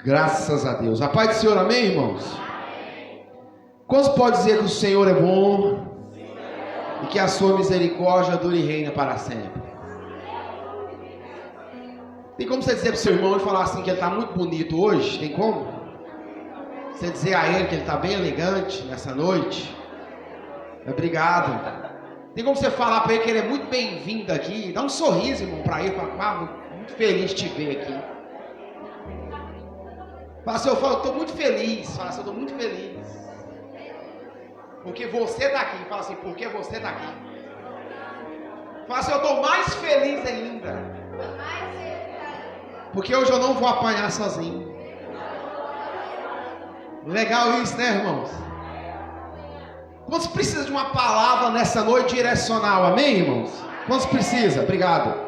Graças a Deus. A paz do Senhor, amém, irmãos? Quantos podem dizer que o Senhor é bom e que a sua misericórdia dure e reina para sempre? Tem como você dizer para o seu irmão e falar assim que ele está muito bonito hoje? Tem como? Você dizer a ele que ele está bem elegante nessa noite? Obrigado. Tem como você falar para ele que ele é muito bem-vindo aqui? Dá um sorriso, irmão, para ele. Fala, muito feliz de te ver aqui. Fala assim, eu estou muito feliz. Fala assim, eu estou muito feliz. Porque você está aqui. Fala assim, porque você está aqui. Fala assim, eu estou mais feliz ainda. Porque hoje eu não vou apanhar sozinho. Legal isso, né, irmãos? Quantos precisam de uma palavra nessa noite direcional? Amém, irmãos? Quantos precisam? Obrigado.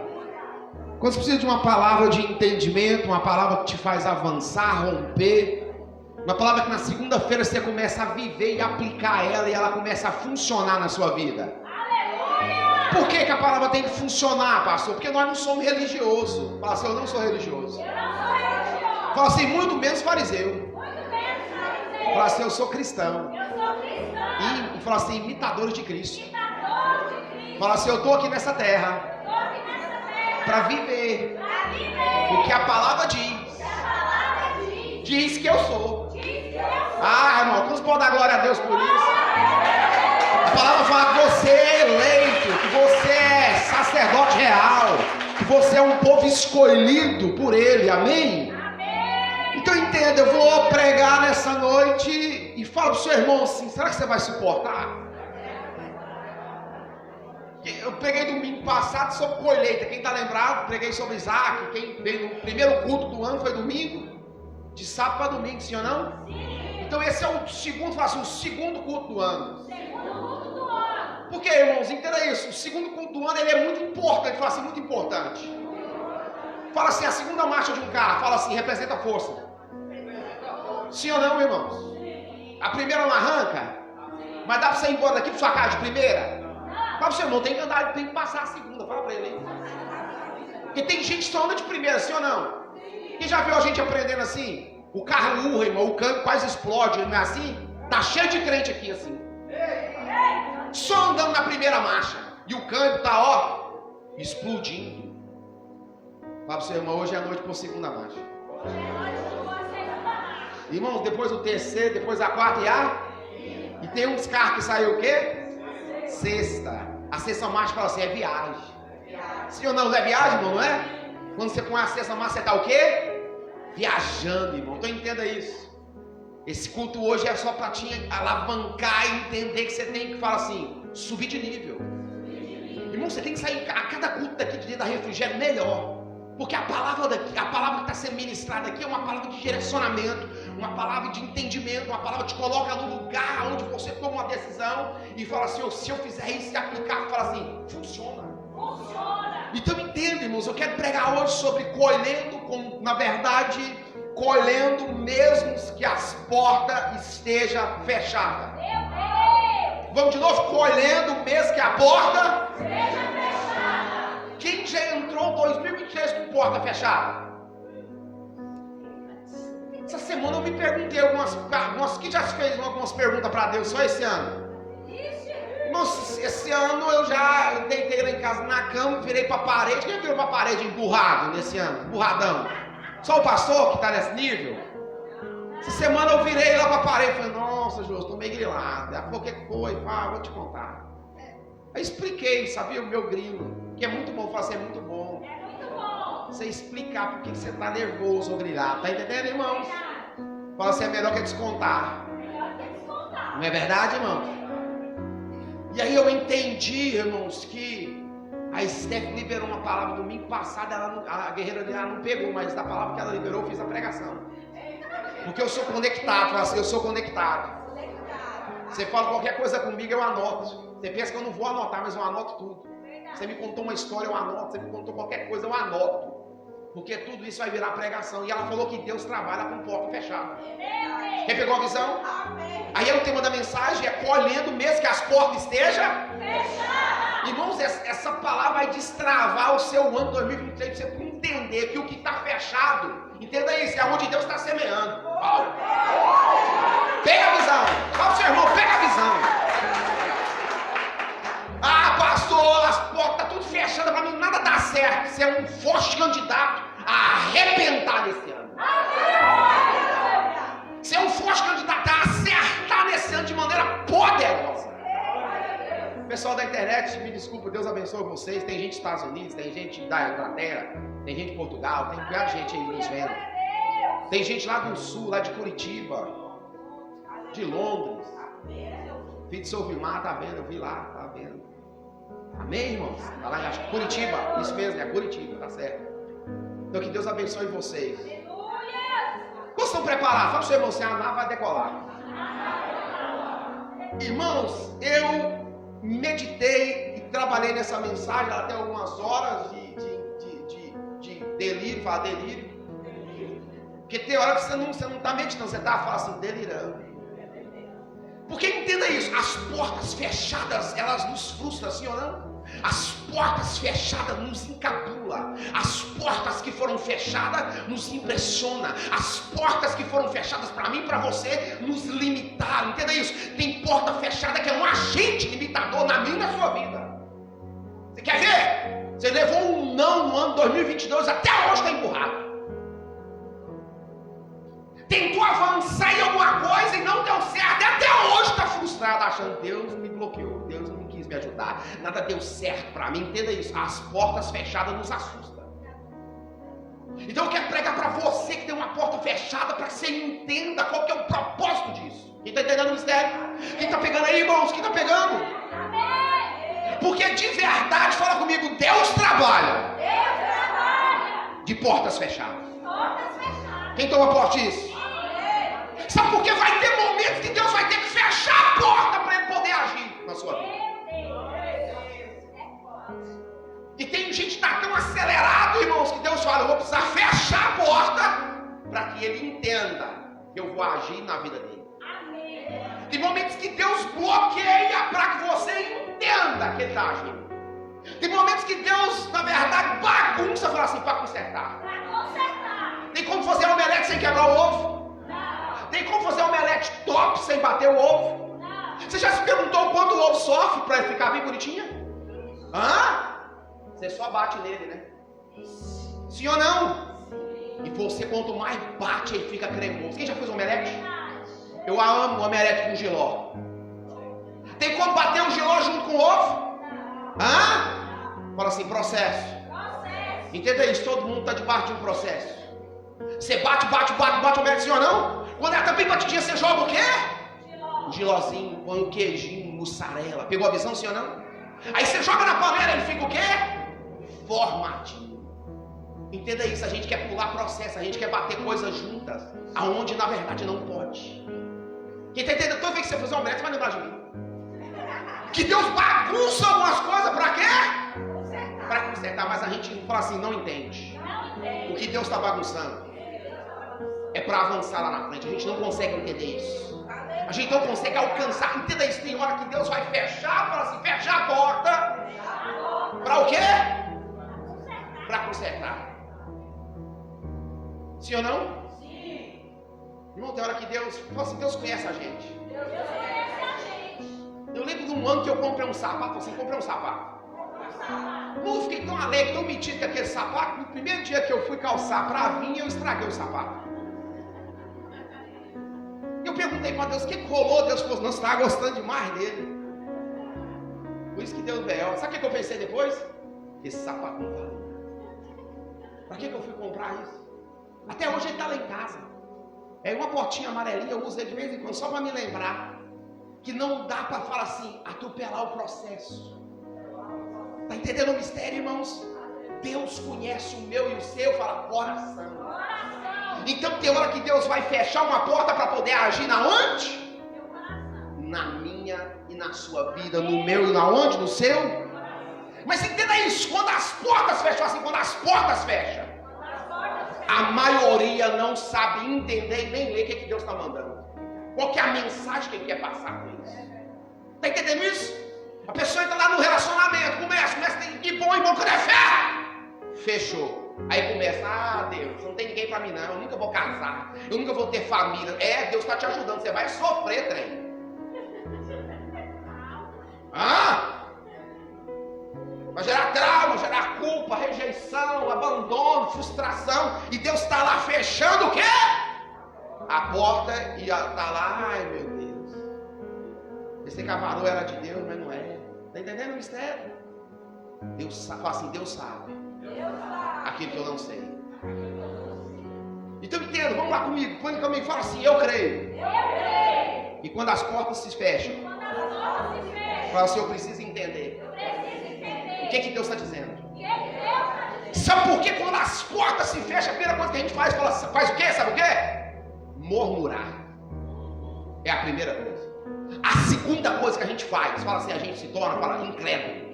Quantos precisam de uma palavra de entendimento, uma palavra que te faz avançar, romper, uma palavra que na segunda-feira você começa a viver e aplicar ela e ela começa a funcionar na sua vida? Aleluia! Por que a palavra tem que funcionar, pastor? Porque nós não somos religiosos. Fala assim, eu não sou religioso. Fala assim, muito menos fariseu. Fala assim, eu sou cristão. E fala assim, imitadores de Cristo. Fala assim, eu estou aqui nessa terra para viver o que a palavra diz. Diz que eu sou. Ah, irmão, quantos podem dar glória a Deus por isso? A palavra fala que você é eleito, que você é sacerdote real, que você é um povo escolhido por Ele, amém? Então entenda, eu vou pregar nessa noite e falo para o seu irmão assim, será que você vai suportar? Eu preguei domingo passado sobre colheita, quem está lembrado? Preguei sobre Isaac, quem veio no primeiro culto do ano foi domingo, de sábado para domingo, sim ou não? Sim. Então esse é o segundo, o segundo culto do ano. Por que, irmãos? Entenda isso, o segundo culto do ano ele é muito importante, fala assim, muito importante. Fala assim, a segunda marcha de um carro, fala assim, representa a força. Sim ou não, irmãos? A primeira não arranca, mas dá para você ir embora daqui para sua casa de primeira? Fala para o seu irmão, tem que andar, tem que passar a segunda, fala para ele aí. Porque tem gente que só anda de primeira, sim ou não? Quem já viu a gente aprendendo assim? O carro urra, irmão, o câmbio quase explode, não é assim? Tá cheio de crente aqui assim. Só andando na primeira marcha. E o câmbio tá, ó, explodindo. Fala para o seu irmão, hoje é a noite por segunda marcha. Irmãos, depois do terceiro, depois da quarta e tem uns carros que saiu o quê? Sexta. A sexta marcha fala assim, é viagem. Sim ou não é viagem, irmão, não é? Quando você põe a sexta marcha, você está o quê? Viajando, irmão. Então entenda isso. Esse culto hoje é só para te alavancar e entender que você tem que falar assim, subir de nível. Irmão, você tem que sair a cada culto daqui de dentro da Refrigério melhor. Porque a palavra daqui, a palavra que está sendo ministrada aqui é uma palavra de direcionamento, uma palavra de entendimento, uma palavra que te coloca no lugar onde você toma uma decisão e fala assim, oh, se eu fizer isso e aplicar, fala assim, funciona. Então entenda, irmãos, eu quero pregar hoje sobre colhendo, na verdade, colhendo mesmo que as portas estejam fechadas. Vamos de novo, colhendo mesmo que a porta esteja fechada. Quem já entrou 2023 com porta fechada? Essa semana eu me perguntei quem já fez algumas perguntas para Deus só esse ano? Nossa, esse ano eu já deitei lá em casa na cama, virei para a parede. Quem virou para a parede emburrado nesse ano? Emburradão? Só o pastor que está nesse nível? Essa semana eu virei lá para a parede e falei, nossa, Jô, estou meio grilado. Ela falou, o que foi? Vou te contar. Aí expliquei, sabia, o meu grilo. Que é muito bom, falar assim, é muito bom. É muito bom. Você explicar por que você está nervoso ou grilado. Tá entendendo, irmãos? Fala assim, é melhor que descontar. Não é verdade, irmãos? E aí eu entendi, irmãos, que a Steph liberou uma palavra domingo passado, a guerreira dela não pegou, mas da palavra que ela liberou, eu fiz a pregação. Porque eu sou conectado, fala assim, eu sou conectado. Você fala qualquer coisa comigo, eu anoto. Você pensa que eu não vou anotar, mas eu anoto tudo. Você me contou uma história, eu anoto. Você me contou qualquer coisa, eu anoto. Porque tudo isso vai virar pregação. E ela falou que Deus trabalha com porta fechada. Quem pegou a visão? Aí o tema da mensagem é colhendo mesmo que as portas estejam fechadas. Irmãos, Irmãos, essa palavra vai destravar o seu ano 2023 para você entender que o que está fechado, entenda isso, é onde Deus está semeando. Pega a visão. Fala pro seu irmão, pega a visão. Ah, pastor, as portas estão tudo fechadas para mim, nada dá certo. Você é um forte candidato a arrebentar nesse ano. Você é um forte candidato a acertar nesse ano de maneira poderosa. Pessoal da internet, me desculpa, Deus abençoe vocês. Tem gente dos Estados Unidos, tem gente da Inglaterra, tem gente de Portugal, tem muita gente aí nos vendo. Tem gente lá do sul, lá de Curitiba, de Londres. Filho de Sofimar, tá vendo? Eu vi lá, tá vendo. Amém, irmãos? Tá lá em Curitiba, isso mesmo, é Curitiba, tá certo? Então que Deus abençoe vocês. Vocês estão preparados? Fala pro seu irmão, a nave vai decolar. Irmãos, eu meditei e trabalhei nessa mensagem até algumas horas de delírio, fala delírio. Porque tem hora que você não está meditando, você está falando assim, delirando. Porque entenda isso, as portas fechadas, elas nos frustram, sim ou não? As portas fechadas nos encabula. As portas que foram fechadas nos impressionam. As portas que foram fechadas para mim e para você nos limitaram. Entenda isso. Tem porta fechada que é um agente limitador na minha e na sua vida. Você quer ver? Você levou um não no ano 2022, até hoje está empurrado. Tentou avançar em alguma coisa e não deu certo. E até hoje está frustrado, achando Deus me bloqueou, Deus não quis me ajudar, nada deu certo para mim. Entenda isso, as portas fechadas nos assustam. Então eu quero pregar para você que tem uma porta fechada, para que você entenda qual que é o propósito disso. Quem está entendendo o mistério? Quem está pegando aí, irmãos? Quem está pegando? Porque de verdade, fala comigo, Deus trabalha de portas fechadas. Quem toma posse disso? Sabe por quê? Vai ter momentos que Deus vai ter que fechar a porta para Ele poder agir na sua vida. E tem gente que está tão acelerado, irmãos, que Deus fala, eu vou precisar fechar a porta para que Ele entenda que eu vou agir na vida dele. Tem momentos que Deus bloqueia para que você entenda que Ele está agindo. Tem momentos que Deus, na verdade, bagunça, fala assim, para consertar. Tem como fazer omelete sem quebrar o ovo? Tem como fazer omelete top sem bater o ovo? Você já se perguntou quanto o ovo sofre para ele ficar bem bonitinho? Você só bate nele, né? Sim ou não? E você, quanto mais bate, ele fica cremoso. Quem já fez omelete? Eu amo omelete com jiló. Tem como bater o jiló junto com o ovo? Fala assim, processo. Entenda isso, todo mundo está debaixo de um processo. Você bate o omelete, sim ou não? Quando ela está bem batidinha, você joga o quê? Um gilózinho, põe um queijinho, mussarela. Pegou a visão, sim ou não? Aí você joga na panela, ele fica o quê? Formadinho. Entenda isso, a gente quer pular processo, a gente quer bater coisas juntas, aonde na verdade não pode. Quem está entendendo? Toda vez que você fizer um omelete, vai lembrar de mim. Que Deus bagunça algumas coisas para quê? Para consertar, mas a gente fala assim, não entende. O que Deus está bagunçando é para avançar lá na frente. A gente não consegue entender isso. A gente não consegue alcançar. Entenda isso, tem hora que Deus vai fechar, fala assim, fechar a porta. Para o quê? Para consertar. Sim ou não? Sim. Irmão, tem hora que Deus, fala assim, Deus conhece a gente. Eu lembro de um ano que eu comprei um sapato, assim, comprei um sapato. Não fiquei tão alegre, tão metido com aquele sapato. No primeiro dia que eu fui calçar para vir, eu estraguei o sapato. Eu perguntei para Deus, o que rolou? Deus falou, não, você estava gostando demais dele. Por isso que Deus veio. Sabe o que eu pensei depois? Esse sapato não vale. Para que eu fui comprar isso? Até hoje ele está lá em casa. É uma portinha amarelinha, eu uso ele de vez em quando, só para me lembrar que não dá para falar assim, atropelar o processo. Está entendendo o mistério, irmãos? Deus conhece o meu e o seu, fala, coração. Então tem hora que Deus vai fechar uma porta para poder agir na onde? Na minha e na sua vida, no meu e na onde? No seu? Mas entenda isso, quando as portas fecham assim, quando as portas fecham, a maioria não sabe entender e nem ler o que Deus está mandando. Qual que é a mensagem que Ele quer passar com isso? Está entendendo isso? A pessoa entra lá no relacionamento, começa fechou. Aí começa, Deus, não tem ninguém pra mim não, eu nunca vou casar, eu nunca vou ter família. Deus está te ajudando, você vai sofrer, trem. Vai gerar trauma, gerar culpa, rejeição, abandono, frustração. E Deus está lá fechando o quê? A porta e está lá, ai meu Deus. Pensei que a varoa era de Deus, mas não é. Está entendendo o mistério? Deus fala assim, Deus sabe aquilo que eu não sei. Então entenda, vamos lá comigo, põe comigo, fala assim, eu creio. E quando as portas se fecham, fala assim, eu preciso entender. O que Deus está dizendo? Sabe por que quando as portas se fecham, a primeira coisa que a gente faz o quê? Sabe o quê? Murmurar. É a primeira coisa. A segunda coisa que a gente faz, fala assim, a gente se torna, fala, incrédulo.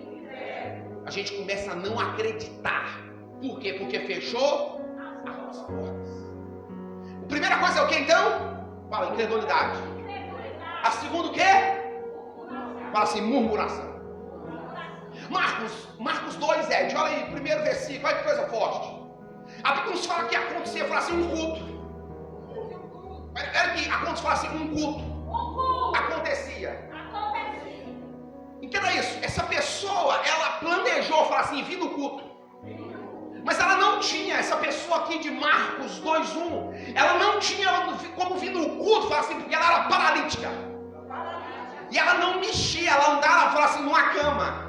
A gente começa a não acreditar. Por quê? Porque fechou as portas. A primeira coisa é o que então? Fala, incredulidade. A segunda o quê? Fala assim, murmuração. Marcos 2, Ed, olha aí, primeiro versículo, olha que coisa forte. A Bíblia nos fala que acontecia, fala assim, um culto. Olha aqui, a fala assim, um culto. Acontecia. Entenda isso, essa pessoa, ela planejou, fala assim, vir no culto. Mas ela não tinha, essa pessoa aqui de Marcos 2:1, ela não tinha como vir no culto, fala assim, porque ela era paralítica. E ela não mexia, ela andava, fala assim, numa cama.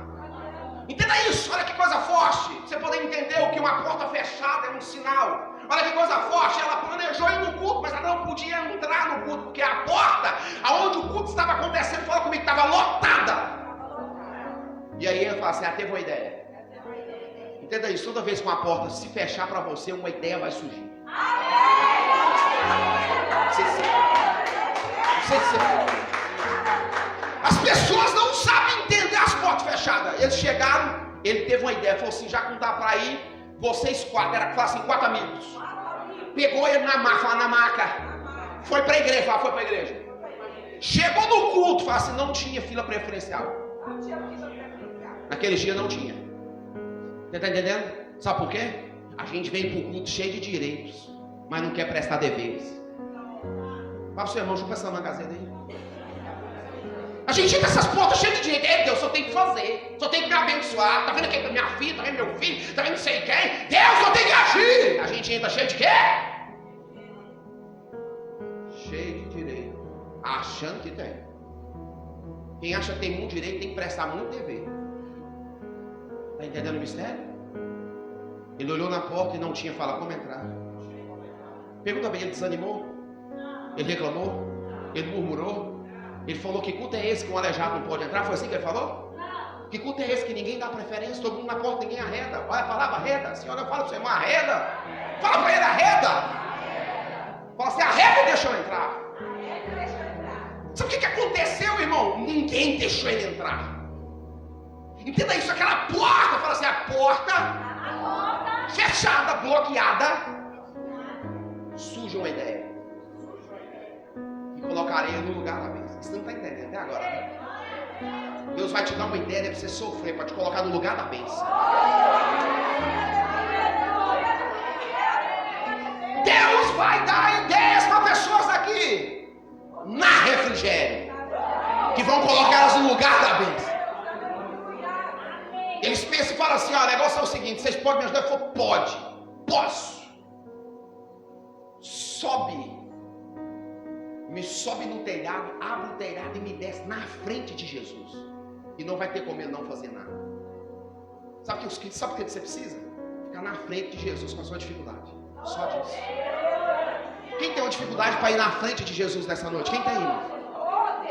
Entenda isso, olha que coisa forte. Você poder entender o que uma porta fechada é um sinal. Olha que coisa forte, ela planejou ir no culto, mas ela não podia entrar no culto, porque a porta, aonde o culto estava acontecendo, fala comigo, estava lotada. E aí ele fala assim, teve uma ideia. Entenda isso, toda vez que uma porta se fechar para você, uma ideia vai surgir. As pessoas não sabem entender as portas fechadas. Eles chegaram, ele teve uma ideia, falou assim, já que não dá para ir, vocês quatro, era assim, 4 amigos. Pegou ele na maca, foi para a igreja, Chegou no culto, falou assim, não tinha fila preferencial. Naquele dia não tinha. Você está entendendo? Sabe por quê? A gente vem para o culto cheio de direitos, mas não quer prestar deveres. Vai pro seu irmão, chupa essa mangazeira aí. A gente entra nessas portas cheias de direito. Deus, só tem que fazer. Só tem que me abençoar. Tá vendo aqui minha filha, tá vendo meu filho, tá vendo não sei quem? Deus, só tem que agir. A gente entra cheio de quê? Cheio de direito. Achando que tem. Quem acha que tem muito direito tem que prestar muito dever. Tá entendendo o mistério? Ele olhou na porta e não tinha, fala, como entrar? Pergunta bem, ele desanimou? Ele reclamou? Ele murmurou? Ele falou, que culto é esse que um aleijado não pode entrar? Foi assim que ele falou? Não. Que culto é esse que ninguém dá preferência? Todo mundo na porta, ninguém arreda. Olha a palavra arreda. A senhora fala para o seu irmão, arreda. Fala para ele, arreda. Fala assim, arreda e deixa eu entrar. Sabe o que aconteceu, irmão? Ninguém deixou ele entrar. Entenda isso, aquela porta, fala assim, a porta fechada, bloqueada. Surge uma ideia. E colocarei no lugar da bênção. Você não está entendendo até agora, né? Deus vai te dar uma ideia para você sofrer, para te colocar no lugar da bênção. Deus vai dar ideias para pessoas aqui na refrigério, que vão colocar elas no lugar da bênção. Eles pensam e falam assim, ó, o negócio é o seguinte, vocês podem me ajudar? Eu falo, pode, posso. Me sobe no telhado, abre o telhado e me desce na frente de Jesus. E não vai ter como ele não fazer nada. Sabe o que você precisa? Ficar na frente de Jesus com a sua dificuldade. Só disso. Quem tem uma dificuldade para ir na frente de Jesus nessa noite? Quem tem, irmão?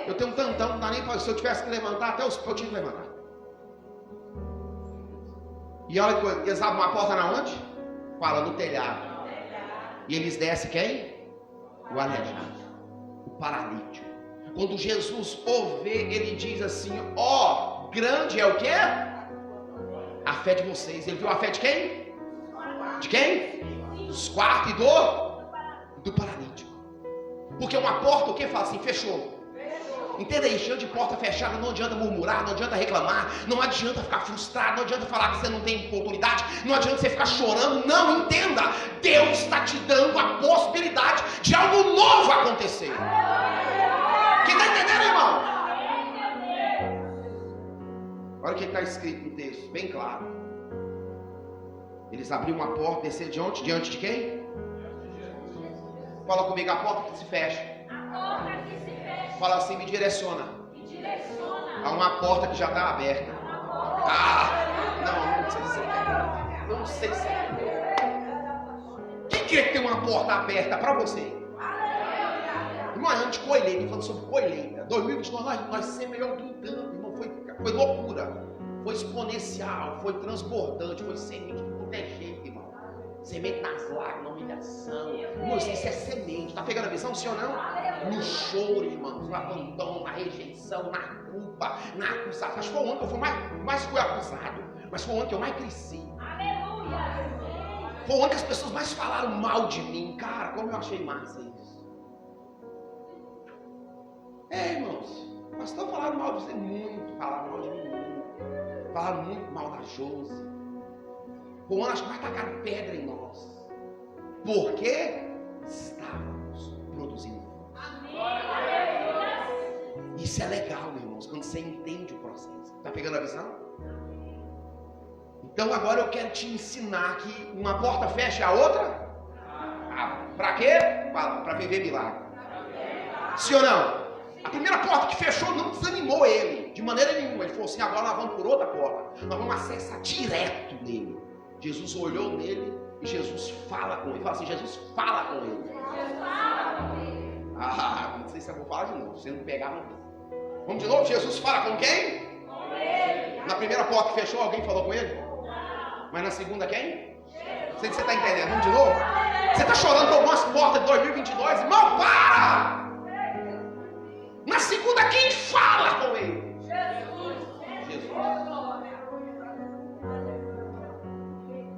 Eu tenho um tantão, não dá nem para. Se eu tivesse que levantar, até os eu tinha que levantar. E olha que eles abrem uma porta na onde? Fala, no telhado. E eles descem quem? O aleijado, o paralítico. Quando Jesus ouve, ele diz assim, ó, grande é o quê? A fé de vocês. Ele viu a fé de quem? De quem? Dos 4 e do paralítico. Porque uma porta, o que fala assim? Fechou. Entenda aí, cheio de porta fechada, não adianta murmurar, não adianta reclamar, não adianta ficar frustrado, não adianta falar que você não tem oportunidade, não adianta você ficar chorando. Não, entenda, Deus está te dando a possibilidade de algo novo acontecer. Quem está entendendo, irmão? Olha o que está escrito no texto, bem claro. Eles abriram uma porta, descer diante de quem? Fala comigo, a porta que se fecha. Fala assim, me direciona. Há uma porta que já está aberta. Não sei se quem quer que tem uma porta aberta para você? Irmão, é ano de colheita, estou falando sobre colheita. 2022 nós semeamos um tanto, irmão, foi loucura. Foi exponencial, foi transbordante, foi semente de tudo é jeito, irmão. Semente nas lágrimas, na humilhação. Irmão, isso é semente. Está pegando a visão, sim ou não? No choro, irmãos, no abandono, na rejeição, na culpa, na acusação. Acho que foi o ano que eu mais fui acusado, mas foi o ano que eu mais cresci. Foi o ano que as pessoas mais falaram mal de mim. Cara, como eu achei massa isso. Irmãos, pastor falaram mal de você muito, falaram mal de mim muito. Falaram muito mal da Josi. Foi o ano que mais tacaram pedra em nós. Porque estávamos produzindo. Isso é legal, meus irmãos, quando você entende o processo. Está pegando a visão? Então agora eu quero te ensinar que uma porta fecha a outra. Para quê? Para viver milagre. Sim ou não? A primeira porta que fechou não desanimou ele, de maneira nenhuma. Ele falou assim, agora nós vamos por outra porta. Nós vamos acessar direto nele. Jesus olhou nele e Jesus fala com ele. Fala assim, Jesus fala com ele. Não sei se eu vou falar de novo. Se não pegar, não. Vamos de novo? Jesus fala com quem? Com ele. Na primeira porta que fechou, alguém falou com ele? Não. Mas na segunda, quem? Jesus. Sei que você está entendendo. Vamos de novo? Você está chorando por algumas portas de 2022? Irmão, para! Na segunda, quem fala com ele? Jesus.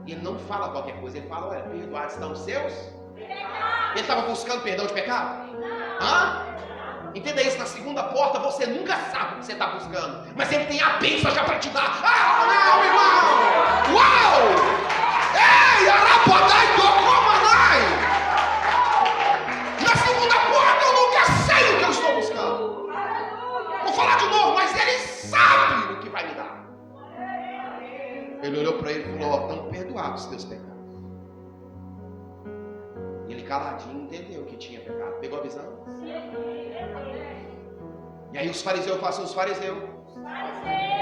E ele não fala qualquer coisa. Ele fala, olha, perdoados estão os seus? Ele estava buscando perdão de pecado? Entenda isso, na segunda porta você nunca sabe o que você está buscando, mas ele tem a bênção já para te dar. Não, irmão! Uau! Ei, Arapodai, Docomanai! Na segunda porta eu nunca sei o que eu estou buscando. Vou falar de novo, mas ele sabe o que vai me dar. Ele olhou para ele e falou, estão perdoados os teus pecados. Ele caladinho entendeu que tinha pecado. Pegou a visão? E aí os fariseus falam assim, os fariseus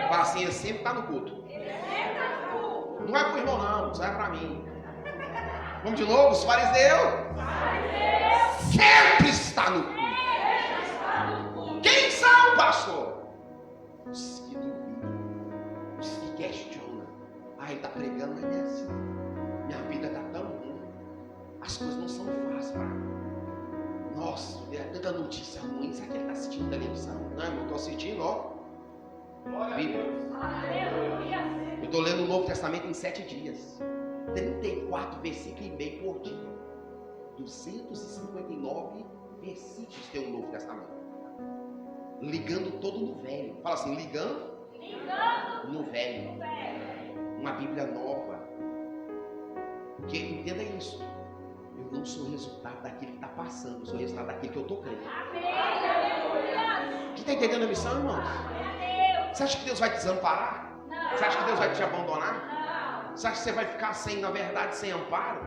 falam assim, ele sempre está no culto. Não é para o irmão não, isso é para mim. Vamos de novo, os fariseus sempre está no culto. Quem são, pastor? Os que duvidam, os que questionam. Ele está pregando, mas é assim. Minha vida está tão ruim. As coisas não são fáceis para mim. Nossa, é tanta notícia ruim. Será que ele está assistindo televisão? Não, eu estou assistindo, Bíblia. Eu estou lendo o Novo Testamento em 7 dias. 34 versículos e meio por dia. 259 versículos tem o Novo Testamento. Ligando todo no velho. Fala assim, ligando no velho. Uma Bíblia nova. Porque entenda isso. Eu não sou resultado daquilo que está passando. Eu sou resultado daquilo que eu estou crendo. Você está entendendo a missão, irmãos? Você acha que Deus vai te desamparar? Você acha que Deus vai te abandonar? Você acha que você vai ficar sem, na verdade, sem amparo?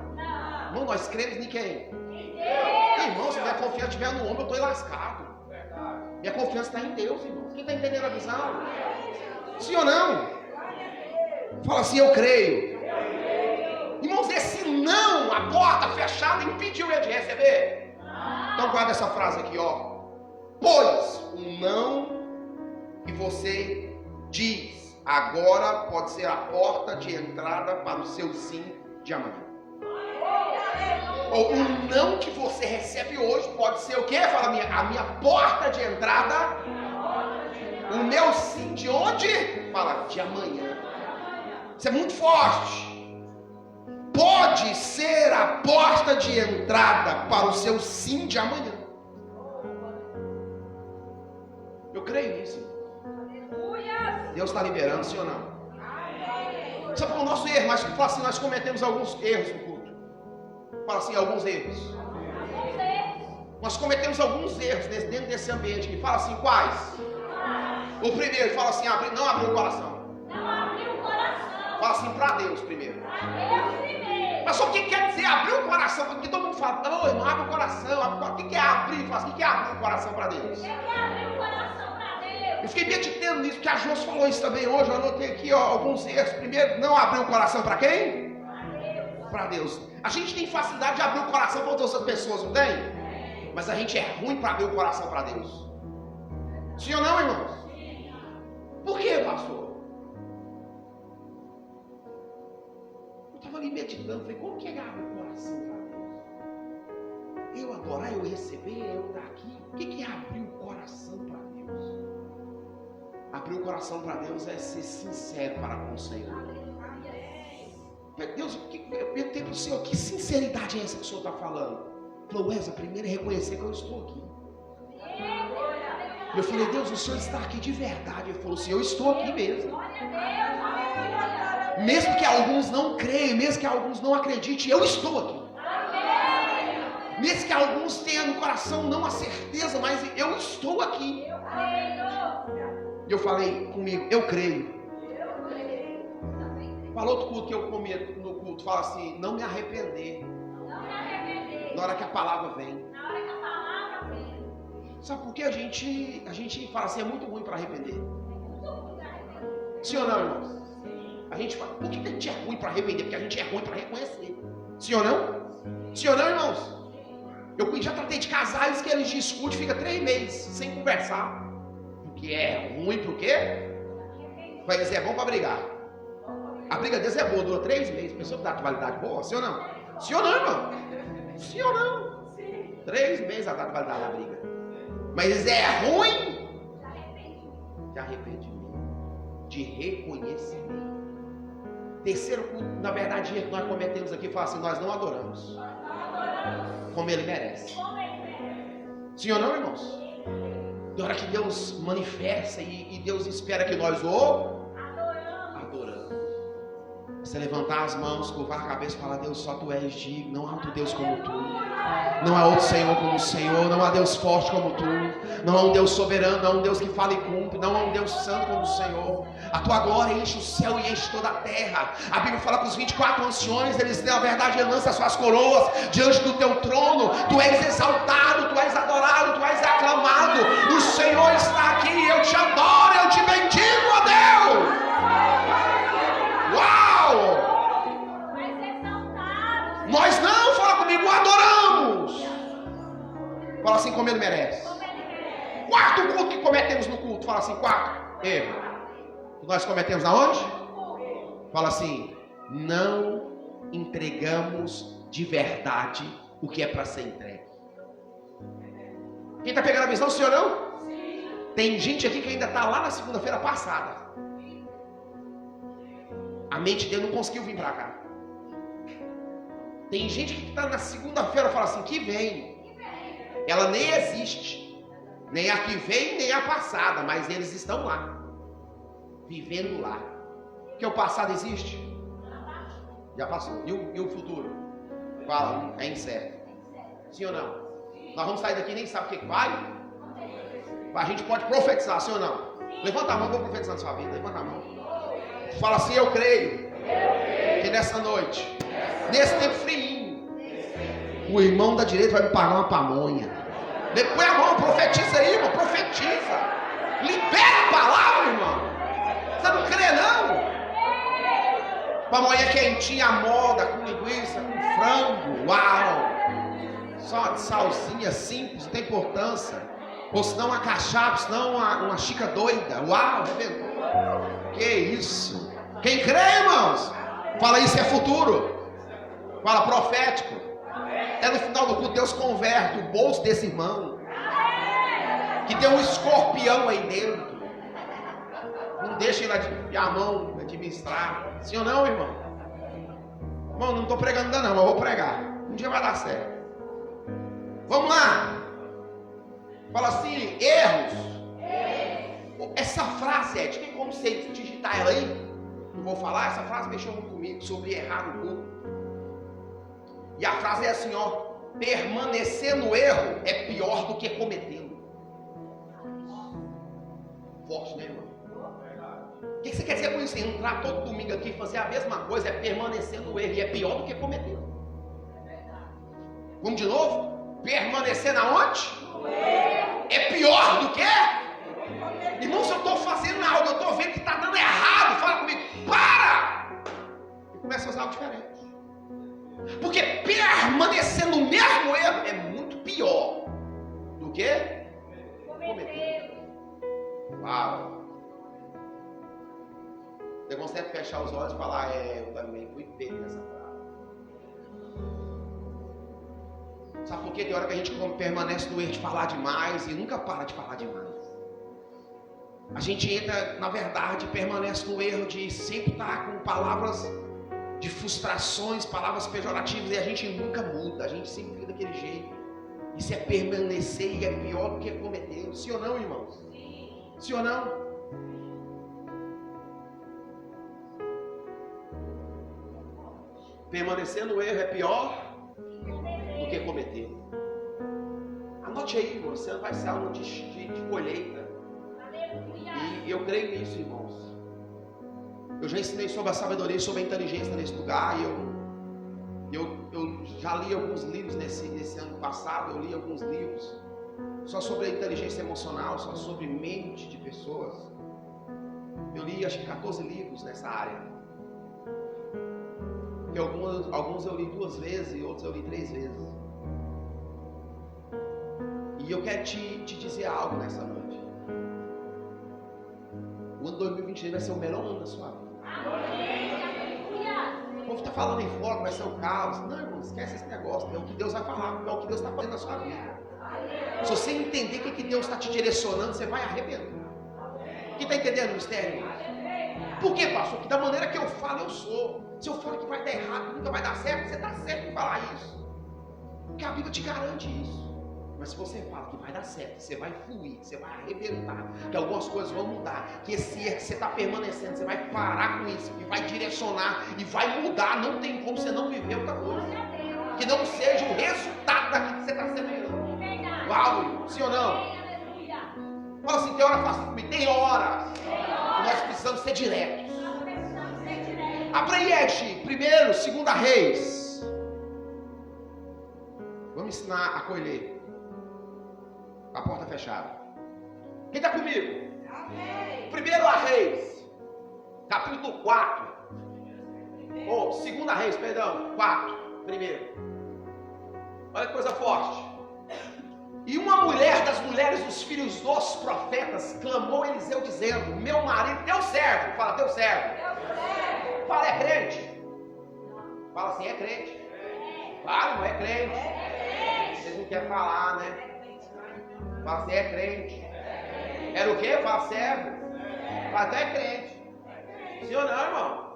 Irmão, nós cremos em quem? Irmão, se minha confiança estiver no ombro, eu estou lascado. Minha confiança está em Deus, irmão. Quem está entendendo a visão? Sim ou não? Fala assim, eu creio. Irmãos, esse não, a porta fechada, impediu ele de receber. Então guarda essa frase aqui, Pois o não que você diz agora pode ser a porta de entrada para o seu sim de amanhã. Ou o não que você recebe hoje pode ser o quê? Fala a minha porta de entrada. O meu sim de onde? Fala de amanhã. Isso é muito forte. Pode ser a porta de entrada para o seu sim de amanhã. creio nisso. Deus está liberando, sim ou não? Sabe qual é o nosso erro? Mas fala assim, nós cometemos alguns erros no culto. Fala assim, alguns erros. Nós cometemos alguns erros dentro desse ambiente aqui. Fala assim, quais? O primeiro, fala assim, não abriu o coração. Fala assim, para Deus primeiro. Mas só o que quer dizer abrir o coração? Porque todo mundo fala, não, irmão, abre o coração. O que é abrir? Fala assim, o que é abrir o coração para Deus? Eu fiquei meditando nisso, porque a Jôs falou isso também hoje. Eu anotei aqui alguns erros. Primeiro, não abrir o coração para quem? Para Deus. A gente tem facilidade de abrir o coração para outras pessoas, não tem? Mas a gente é ruim para abrir o coração para Deus. Sim ou não, irmãos? Por quê, pastor? Eu estava ali meditando, falei, como que é abrir o coração para Deus? Eu adorar, eu receber, eu estar aqui. O que é abrir o coração para Deus? Abrir o coração para Deus é ser sincero para com o Senhor. Deus, eu perguntei para o Senhor, que sinceridade é essa que o Senhor está falando? Ele falou, Wesley, primeiro é reconhecer que eu estou aqui. Eu falei, Deus, o Senhor está aqui de verdade. Ele falou assim, eu estou aqui mesmo. Mesmo que alguns não creiam, mesmo que alguns não acreditem, eu estou aqui. Mesmo que alguns tenham no coração não a certeza, mas eu estou aqui. Eu falei comigo, eu creio. Fala outro culto que eu cometo no culto, fala assim, não me arrepender. Na hora que a palavra vem. Sabe por que a gente fala assim, é muito ruim para arrepender? Sim ou não, irmãos? A gente fala, por que a gente é ruim para arrepender? Porque a gente é ruim para reconhecer. Sim ou não? Sim ou não, irmãos? Eu já tratei de casais que eles discutem, fica 3 meses sem conversar. Porque é ruim, por quê? Vai dizer, é bom para brigar. A briga deles é boa, dura 3 meses. Pensou que dá validade boa? Sim ou não? Sim ou não, irmão? Sim ou não? 3 meses a data validade da briga. Mas é ruim de arrependimento, de reconhecimento. Terceiro culto, na verdade, que nós cometemos aqui, fala assim, nós não adoramos como ele merece. Sim ou não, irmãos? Na hora que Deus manifesta e Deus espera que nós o adoramos. Você levantar as mãos, curvar a cabeça e falar, Deus, só Tu és digno, não há outro Deus como Tu. Não há outro Senhor como o Senhor, não há Deus forte como Tu, não há um Deus soberano, não há um Deus que fala e cumpre, não há um Deus santo como o Senhor. A Tua glória enche o céu e enche toda a terra. A Bíblia fala que os 24 anciões, eles na verdade lançam as suas coroas diante do Teu trono. Tu és exaltado, Tu és adorado, Tu és aclamado. O Senhor está aqui, eu te adoro, eu te bendigo, ó Deus. Uau! Nós não, fala comigo, adoramos. Fala assim como ele merece. Quarto culto que cometemos no culto. Fala assim, quarto erro que nós cometemos aonde? Fala assim, não entregamos de verdade o que é para ser entregue. Quem está pegando a visão, senhor não? Sim. Tem gente aqui que ainda está lá na segunda-feira passada. A mente dele não conseguiu vir para cá. Tem gente que está na segunda-feira e fala assim, que vem. Ela nem existe. Nem a que vem, nem a passada. Mas eles estão lá. Vivendo lá. Porque o passado existe? Já passou. E o futuro? Fala, é incerto. Sim ou não? Nós vamos sair daqui e nem sabe o que vai. A gente pode profetizar, sim ou não? Levanta a mão, vou profetizar na sua vida. Levanta a mão. Fala assim, eu creio. Que nessa noite, nesse tempo frio, o irmão da direita vai me pagar uma pamonha. Põe a mão, profetiza aí, irmão, profetiza. Libera a palavra, irmão. Você não crê, não? Pamonha quentinha, moda, com linguiça, com frango, uau. Só uma salsinha simples, não tem importância. Ou senão uma cachaça, senão uma chica doida, uau, arrebentou. Que isso? Quem crê, irmãos? Fala, isso é futuro. Fala, profético. É no final do culto, Deus converte o bolso desse irmão, que tem um escorpião aí dentro. Não deixa ele a mão administrar. Sim ou não, irmão? Irmão, não estou pregando ainda não, mas vou pregar. Um dia vai dar certo. Vamos lá. Fala assim, erros Essa frase, Ed, tem como você digitar ela aí? Não vou falar, essa frase mexeu muito comigo sobre errar no corpo. E a frase é assim, ó: permanecer no erro é pior do que cometê-lo. Forte, né, irmão? O que você quer dizer com isso? Entrar todo domingo aqui e fazer a mesma coisa é permanecer no erro, e é pior do que cometê-lo. Vamos de novo? Permanecer na onde? É pior do que? Irmão, se eu estou fazendo algo, eu estou vendo que está dando errado, fala comigo, para! E começa a fazer algo diferente. Porque permanecer no mesmo erro é muito pior do que cometer. Uau! Eu consigo fechar os olhos e falar, eu também fui pego nessa frase. Sabe por quê? Tem hora que a gente permanece no erro de falar demais e nunca para de falar demais. A gente entra, na verdade, permanece no erro de sempre estar com palavras de frustrações, palavras pejorativas, e a gente nunca muda, a gente sempre fica daquele jeito. Isso é permanecer e é pior do que cometer. Sim ou não, irmãos? Sim ou não? Permanecer no erro é pior do que cometer. Anote aí, irmão, você vai ser algo de colheita. E eu creio nisso, irmãos. Eu já ensinei sobre a sabedoria, sobre a inteligência nesse lugar. E eu já li alguns livros nesse ano passado. Eu li alguns livros só sobre a inteligência emocional, só sobre mente de pessoas. Eu li acho que 14 livros nessa área. E alguns eu li 2 vezes e outros eu li 3 vezes. E eu quero te dizer algo nessa noite. O ano 2023 vai ser o melhor ano da sua vida. O povo está falando em fora, vai ser o caos. Não, irmão, esquece esse negócio. É o que Deus vai falar, é o que Deus está fazendo na sua vida. Se você entender o que Deus está te direcionando, você vai arrebentar. Quem está entendendo o mistério? Por quê, pastor? Porque da maneira que eu falo, eu sou. Se eu falo que vai dar errado, nunca vai dar certo, você está certo em falar isso. Porque a Bíblia te garante isso. Mas se você fala que vai dar certo, você vai fluir, você vai arrebentar, que algumas coisas vão mudar, que esse erro que você está permanecendo, você vai parar com isso, e vai direcionar, e vai mudar, não tem como você não viver outra coisa. Que não seja o resultado daquilo que você está semeando. Uau, sim ou não? Fala assim, tem hora fácil comigo, tem horas. Nós precisamos ser diretos. Abra aí, Ed, 1º, 2 Reis. Vamos ensinar a colher. A porta fechada. Quem está comigo? 1 Reis, capítulo 4. Ou 2 Reis, perdão, 4. Primeiro. Olha que coisa forte. E uma mulher das mulheres dos filhos dos profetas clamou a Eliseu dizendo: meu marido, teu servo. Fala, teu servo. Fala, é crente. Fala assim, é crente. Fala, não é crente. Vocês não querem falar, né? Fala assim, é crente. Era o quê? Fala, servo. Fala, até é crente. Sim ou não, irmão?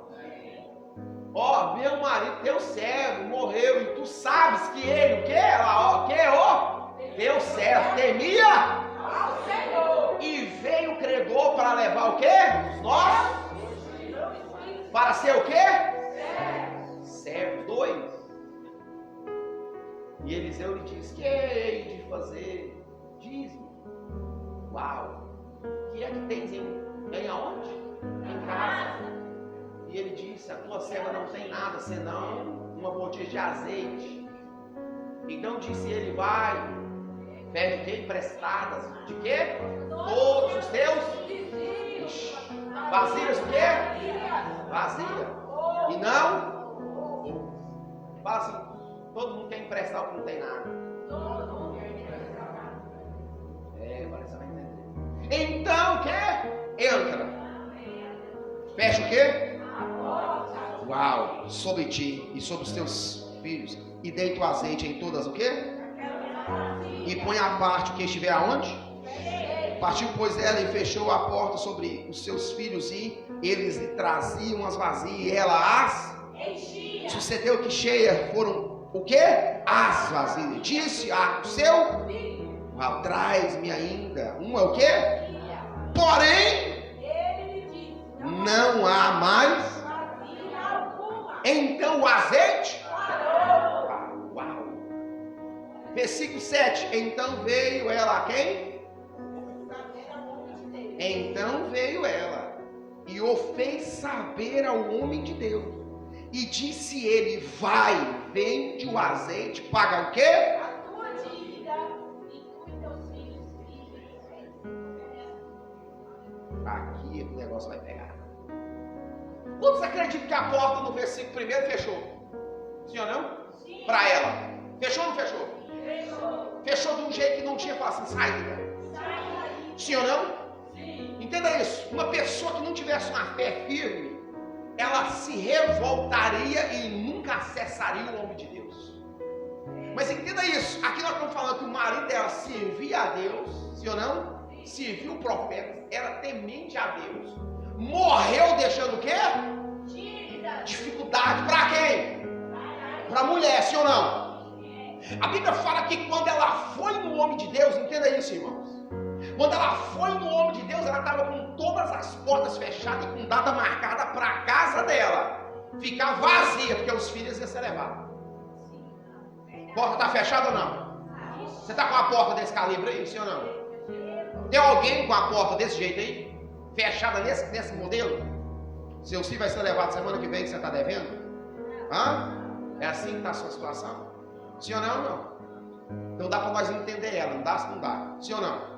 Ó, meu marido, teu servo, morreu. E tu sabes que ele, o quê? Ela, ó, que? Ó, teu servo temia ao Senhor. E veio o credor para levar o quê? Os nossos. Para ser o quê? Servo. 2. E Eliseu lhe diz: que hei de fazer? Diz-me. Uau. O que é que tens em aonde? Em casa. E ele disse: a tua serva não tem nada senão uma botija de azeite. Então disse ele: vai, pede o quê? Emprestadas. De quê? Todos os teus vasilhas, o quê? Vazia. E não? Fala assim: todo mundo quer emprestar o que não tem nada. Agora você vai entender. Então o quê? Entra. Fecha o quê? Uau, sobre ti e sobre os teus filhos. E deita o azeite em todas o quê? E põe à parte o que estiver aonde? Partiu, pois, ela e fechou a porta sobre os seus filhos, e eles lhe traziam as vazias, e ela as enchia. Sucedeu que cheias foram o quê? As vazias. Disse ao seu: traz-me ainda uma o quê? Porém, não há mais. Então o azeite. Uau. Versículo 7. Então veio ela a quem? Então veio ela e o fez saber ao homem de Deus. E disse ele: vai, vende o azeite, paga o quê? A tua dívida e cuide teus filhos. Aqui o negócio vai pegar. Quantos acreditam que a porta no versículo primeiro fechou? Sim ou não? Sim. Para ela. Fechou ou não fechou? Fechou. Fechou de um jeito que não tinha, falar assim, saída. Sim ou não? Sim. Entenda isso. Uma pessoa que não tivesse uma fé firme, ela se revoltaria e nunca acessaria o homem de Deus. Mas entenda isso. Aqui nós estamos falando que o marido dela servia a Deus. Sim ou não? Serviu o profeta. Era temente a Deus. Morreu deixando o quê? Dívida. Dificuldade para quem? Para a mulher, sim ou não? A Bíblia fala que quando ela foi no homem de Deus, entenda isso, irmãos. Quando ela foi no homem de Deus, ela estava com todas as portas fechadas e com data marcada para a casa dela ficar vazia, porque os filhos iam ser levados. Porta está fechada ou não? Você está com a porta desse calibre aí, sim ou não? Tem alguém com a porta desse jeito aí? Fechada nesse modelo? Seu filho vai ser levado semana que vem que você está devendo? Hã? É assim que está a sua situação? Sim ou não? Não. Então dá para nós entender ela, não dá? Não dá. Sim ou não?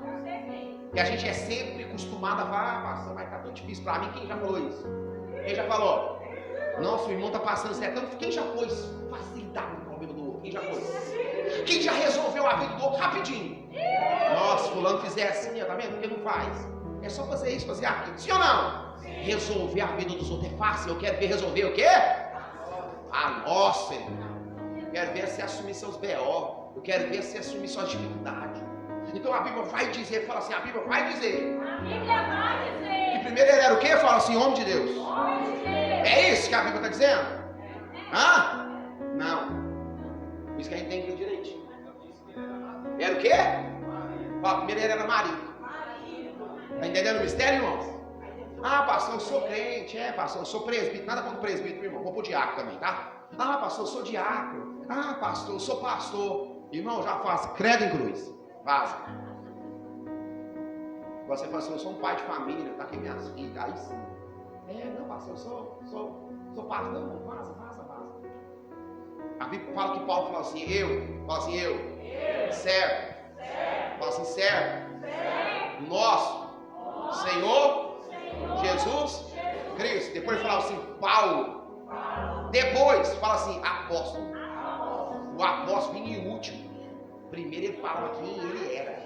E a gente é sempre acostumado a falar, pastor, vai estar tão difícil para mim. Quem já falou isso? Quem já falou? Nossa, o irmão está passando isso. Então, quem já pôs facilidade no problema do outro? Quem já pôs? Quem já resolveu a vida do outro rapidinho? Nossa, fulano fizer assim, tá vendo? Porque não faz. É só fazer isso, fazer aquilo. Sim ou não? Resolver a vida dos outros é fácil. Eu quero ver resolver o quê? A nossa, irmão. Eu quero ver você assumir seus B.O. Eu quero ver você assumir suas dificuldades. Então a Bíblia vai dizer, fala assim, a Bíblia vai dizer. A Bíblia vai dizer. Que primeiro ele era o quê? Fala assim, homem de Deus. Homem de Deus. É isso que a Bíblia está dizendo? Hã? Não. Por isso que a gente tem que ver direitinho. Era o quê? Fala, primeiro ele era marido. Está entendendo o mistério, irmãos? Ah, pastor, eu sou crente. É, pastor, eu sou presbítero. Nada contra presbítero, irmão. Vou pro diácono também, tá? Ah, pastor, eu sou diácono. Ah, pastor, eu sou pastor. Irmão, já faço credo em cruz. Vaza. Você fala assim, eu sou um pai de família, tá aqui minhas filhas. Aí sim. É, não, pastor, eu sou pastor. Não, vaza. A Bíblia fala que Paulo fala assim, eu. Servo. Fala assim, servo. Nosso Senhor Jesus Cristo. Depois ele fala assim, Paulo. Depois fala assim, apóstolo. O apóstolo vinha em último. Primeiro ele falava quem ele era.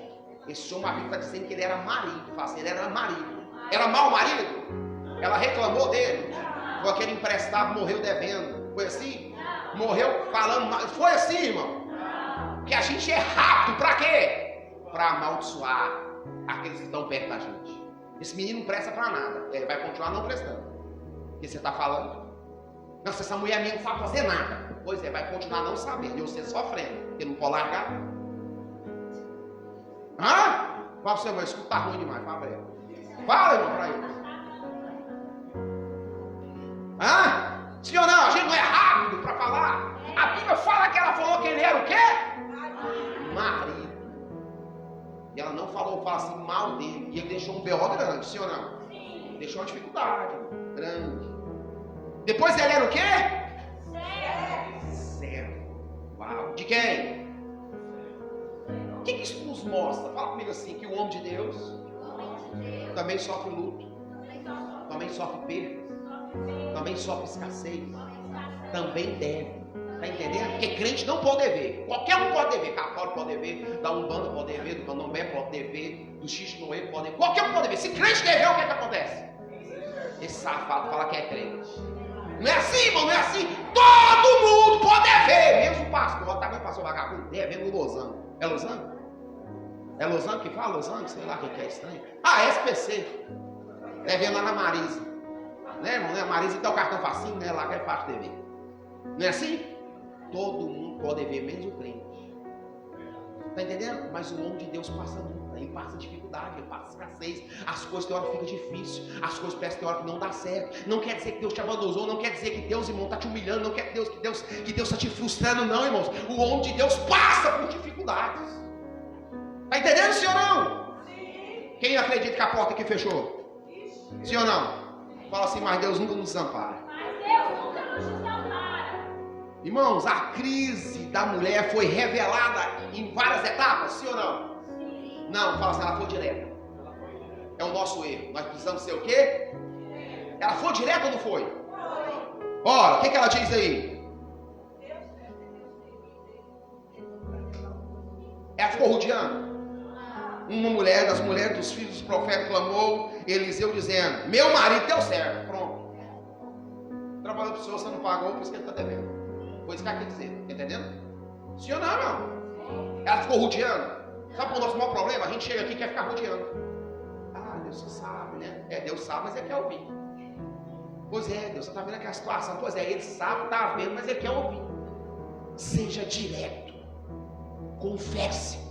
Esse homem, a Bíblia está dizendo que ele era marido. Fala assim, ele era marido. Era mau marido? Ela reclamou dele. Foi aquele emprestado, morreu devendo. Foi assim? Morreu falando mal. Foi assim, irmão? Porque a gente é rápido para quê? Para amaldiçoar aqueles que estão perto da gente. Esse menino não presta para nada. Ele vai continuar não prestando. Porque você está falando. Nossa, essa mulher minha não sabe fazer nada. Pois é, vai continuar não sabendo. E você sofrendo. Porque não pode largar. Hã? Fala pro seu irmão, escuta, tá ruim demais. Fala pra ele. Fala, irmão, pra ele. Hã? Sim ou não? A gente não é rápido para falar. A Bíblia fala que ela falou que ele era o quê? Marido. E ela não falou, fala assim, mal dele. E ele deixou um B.O. grande, sim ou não? Deixou uma dificuldade grande. Depois ele era o quê? Servo. Uau. De quem? O que isso nos mostra? Fala comigo assim, que o homem de Deus também sofre luto. Também sofre perdas. Também sofre escassez. Também deve. Está entendendo? Porque crente não pode dever. Qualquer um pode dever. Católico pode dever. Da Umbanda pode dever. Do Candomblé pode dever. Do Xixinoê pode dever. Qualquer um pode dever. Se crente dever, o que acontece? Esse safado fala que é crente. Não é assim, irmão, não é assim. Todo mundo pode dever. Mesmo o pastor, tá vendo o pastor vagabundo? Devendo no losango. É losango? É losango que fala? Losango? Sei lá o que é estranho. Ah, SPC. Devendo lá na Marisa. Né, irmão? Né? A Marisa tem o cartão facinho, né? Lá que é fácil dever. Não é assim? Todo mundo pode dever, menos o crente. Tá entendendo? Mas o homem de Deus passa muito ele passa dificuldade, ele passa escassez, as coisas tem hora que fica difícil, as coisas parecem que tem hora que não dá certo. Não quer dizer que Deus te abandonou, não quer dizer que Deus, irmão, está te humilhando, não quer dizer que Deus está te frustrando, não, irmãos. O homem de Deus passa por dificuldades. Está entendendo, sim ou não? Sim. Quem acredita que a porta aqui fechou? Sim ou não? Fala assim, mas Deus nunca nos desampara. Mas Deus nunca nos desampara. Irmãos, a crise da mulher foi revelada em várias etapas, sim ou não? Sim. Não, fala assim, ela foi direta. É o nosso erro. Nós precisamos ser o quê? Ela foi direta ou não foi? Ora, o que ela diz aí? Ela ficou rodeando. Uma mulher das mulheres dos filhos dos profetas clamou, Eliseu dizendo, meu marido deu certo, pronto. Trabalhou para o senhor, você não pagou, por isso que ele está devendo. Foi isso que ela quer dizer, tá entendendo? Sim ou não, irmão? Ela ficou rodeando. Sabe qual é o nosso maior problema? A gente chega aqui e quer ficar rodeando. Ah, Deus você sabe, né? Deus sabe, mas ele quer ouvir. Pois é, Deus, você está vendo aquela situação? Pois é, ele sabe, está vendo, mas ele quer ouvir. Seja direto. Confesse.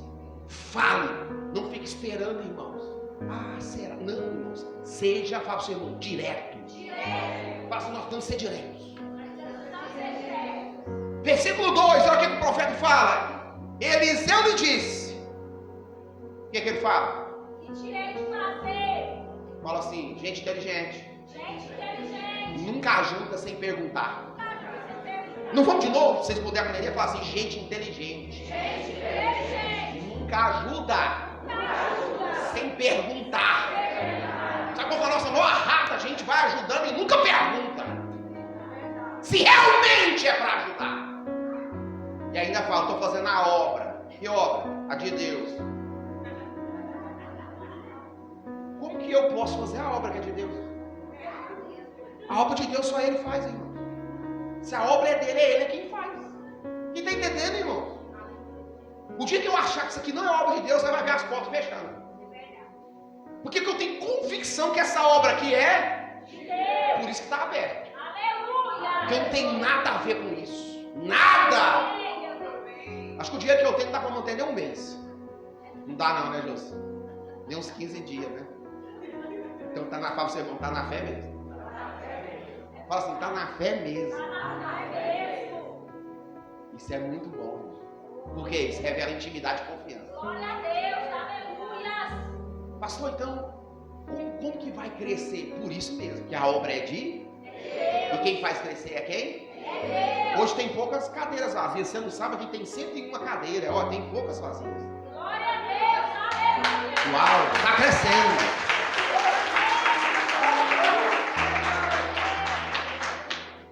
Fale. Não fique esperando, irmãos. Ah, será? Não, irmãos. Seja, fala para o seu irmão, direto. Fala assim, nós temos que ser diretos. Versículo 2, olha o que o profeta fala. Eliseu lhe disse. O que ele fala? Que tirei de fazer. Fala assim, gente inteligente. Gente inteligente. Nunca ajuda sem perguntar. Não vamos de novo? Se vocês puderem aprender, falar assim, gente inteligente. Gente inteligente. Nunca ajuda sem perguntar. Sabe qual é a nossa maior rata? A gente vai ajudando e nunca pergunta se realmente é para ajudar. E ainda fala, estou fazendo a obra. Que obra? A de Deus. Como que eu posso fazer a obra que é de Deus? A obra de Deus só Ele faz, irmão. Se a obra é dele, é Ele quem faz. Quem está entendendo, irmão? O dia que eu achar que isso aqui não é obra de Deus, você vai ver as portas fechando. Porque eu tenho convicção que essa obra aqui é de Deus. Por isso que está aberto. Aleluia. Porque eu não tenho nada a ver com isso. Nada. Acho que o dia que eu tenho não dá para manter nem um mês. Não dá não, né, José? Nem uns 15 dias, né? Então tá na fé, você irmão, tá na fé mesmo. Fala assim, tá na fé mesmo. Isso é muito bom. Porque isso revela intimidade e confiança. Glória a Deus, aleluia. Pastor, então, como que vai crescer? Por isso mesmo, que a obra é de Deus. E quem faz crescer é quem? É Deus. Hoje tem poucas cadeiras vazias. Você não sabe que tem 101 cadeiras. Ó, tem poucas vazias. Glória a Deus, aleluia. Uau, está crescendo.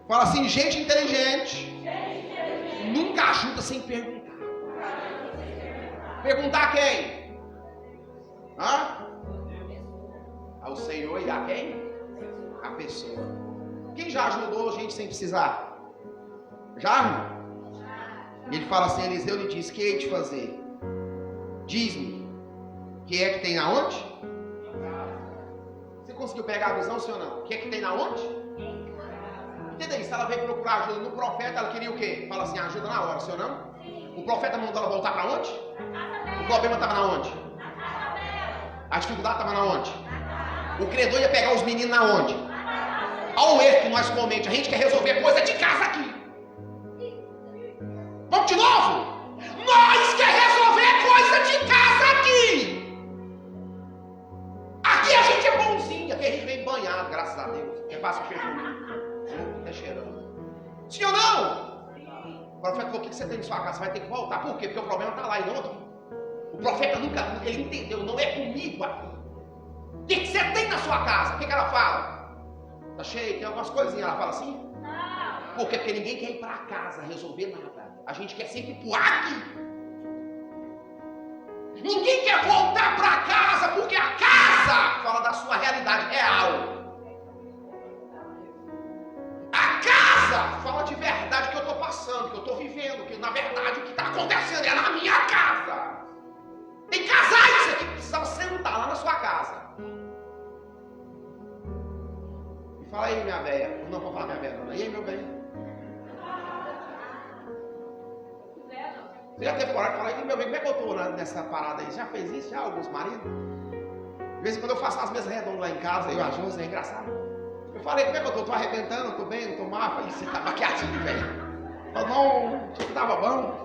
Fala assim, gente inteligente nunca ajuda sem perguntar. Perguntar a quem? Ao Senhor e a quem? A pessoa. Quem já ajudou a gente sem precisar? Já, irmão? Ele fala assim, Eliseu lhe disse, que hei de fazer? Diz-me, que é que tem na onde? Você conseguiu pegar a visão, sim ou não? O que é que tem na onde? Entenda isso, ela veio procurar ajuda no profeta, ela queria o quê? Fala assim, ajuda na hora, sim ou não? O profeta mandou ela voltar para onde? O problema estava na onde? A dificuldade estava na onde? O credor ia pegar os meninos na onde? Olha o erro que nós comete, a gente quer resolver coisa de casa aqui. Vamos de novo? Nós quer resolver coisa de casa aqui. Aqui a gente é bonzinho, aqui a gente vem banhado, graças a Deus. É fácil perfume. Tá cheirando. Sim ou não? O profeta falou, o que você tem em sua casa? Você vai ter que voltar. Por quê? Porque o problema está lá e não aqui. O profeta nunca, ele entendeu, não é comigo aqui. O que você tem na sua casa? O que ela fala? Tá cheio, tem algumas coisinhas. Ela fala assim? Não. Por quê? Porque ninguém quer ir para casa resolver nada. A gente quer sempre ir aqui. Ninguém quer voltar para casa porque a casa fala da sua realidade real. A casa fala de verdade que eu estou passando, que eu estou vivendo, que na verdade o que está acontecendo é na minha casa. Tem casais aqui que precisam sentar lá na sua casa. E fala aí, minha velha. Não vou falar minha velha, não. E aí, meu bem? Você já teve coragem de falar, meu bem, como é que eu estou nessa parada aí? Já fez isso? Já, alguns maridos? De vez em quando eu faço as mesas redondas lá em casa, eu ajudo, é engraçado. Eu falei, como é que eu estou? Estou arrebentando, estou bem, não estou mal? Eu falei, você tá baqueadinho, velho. Eu não, você tava bom.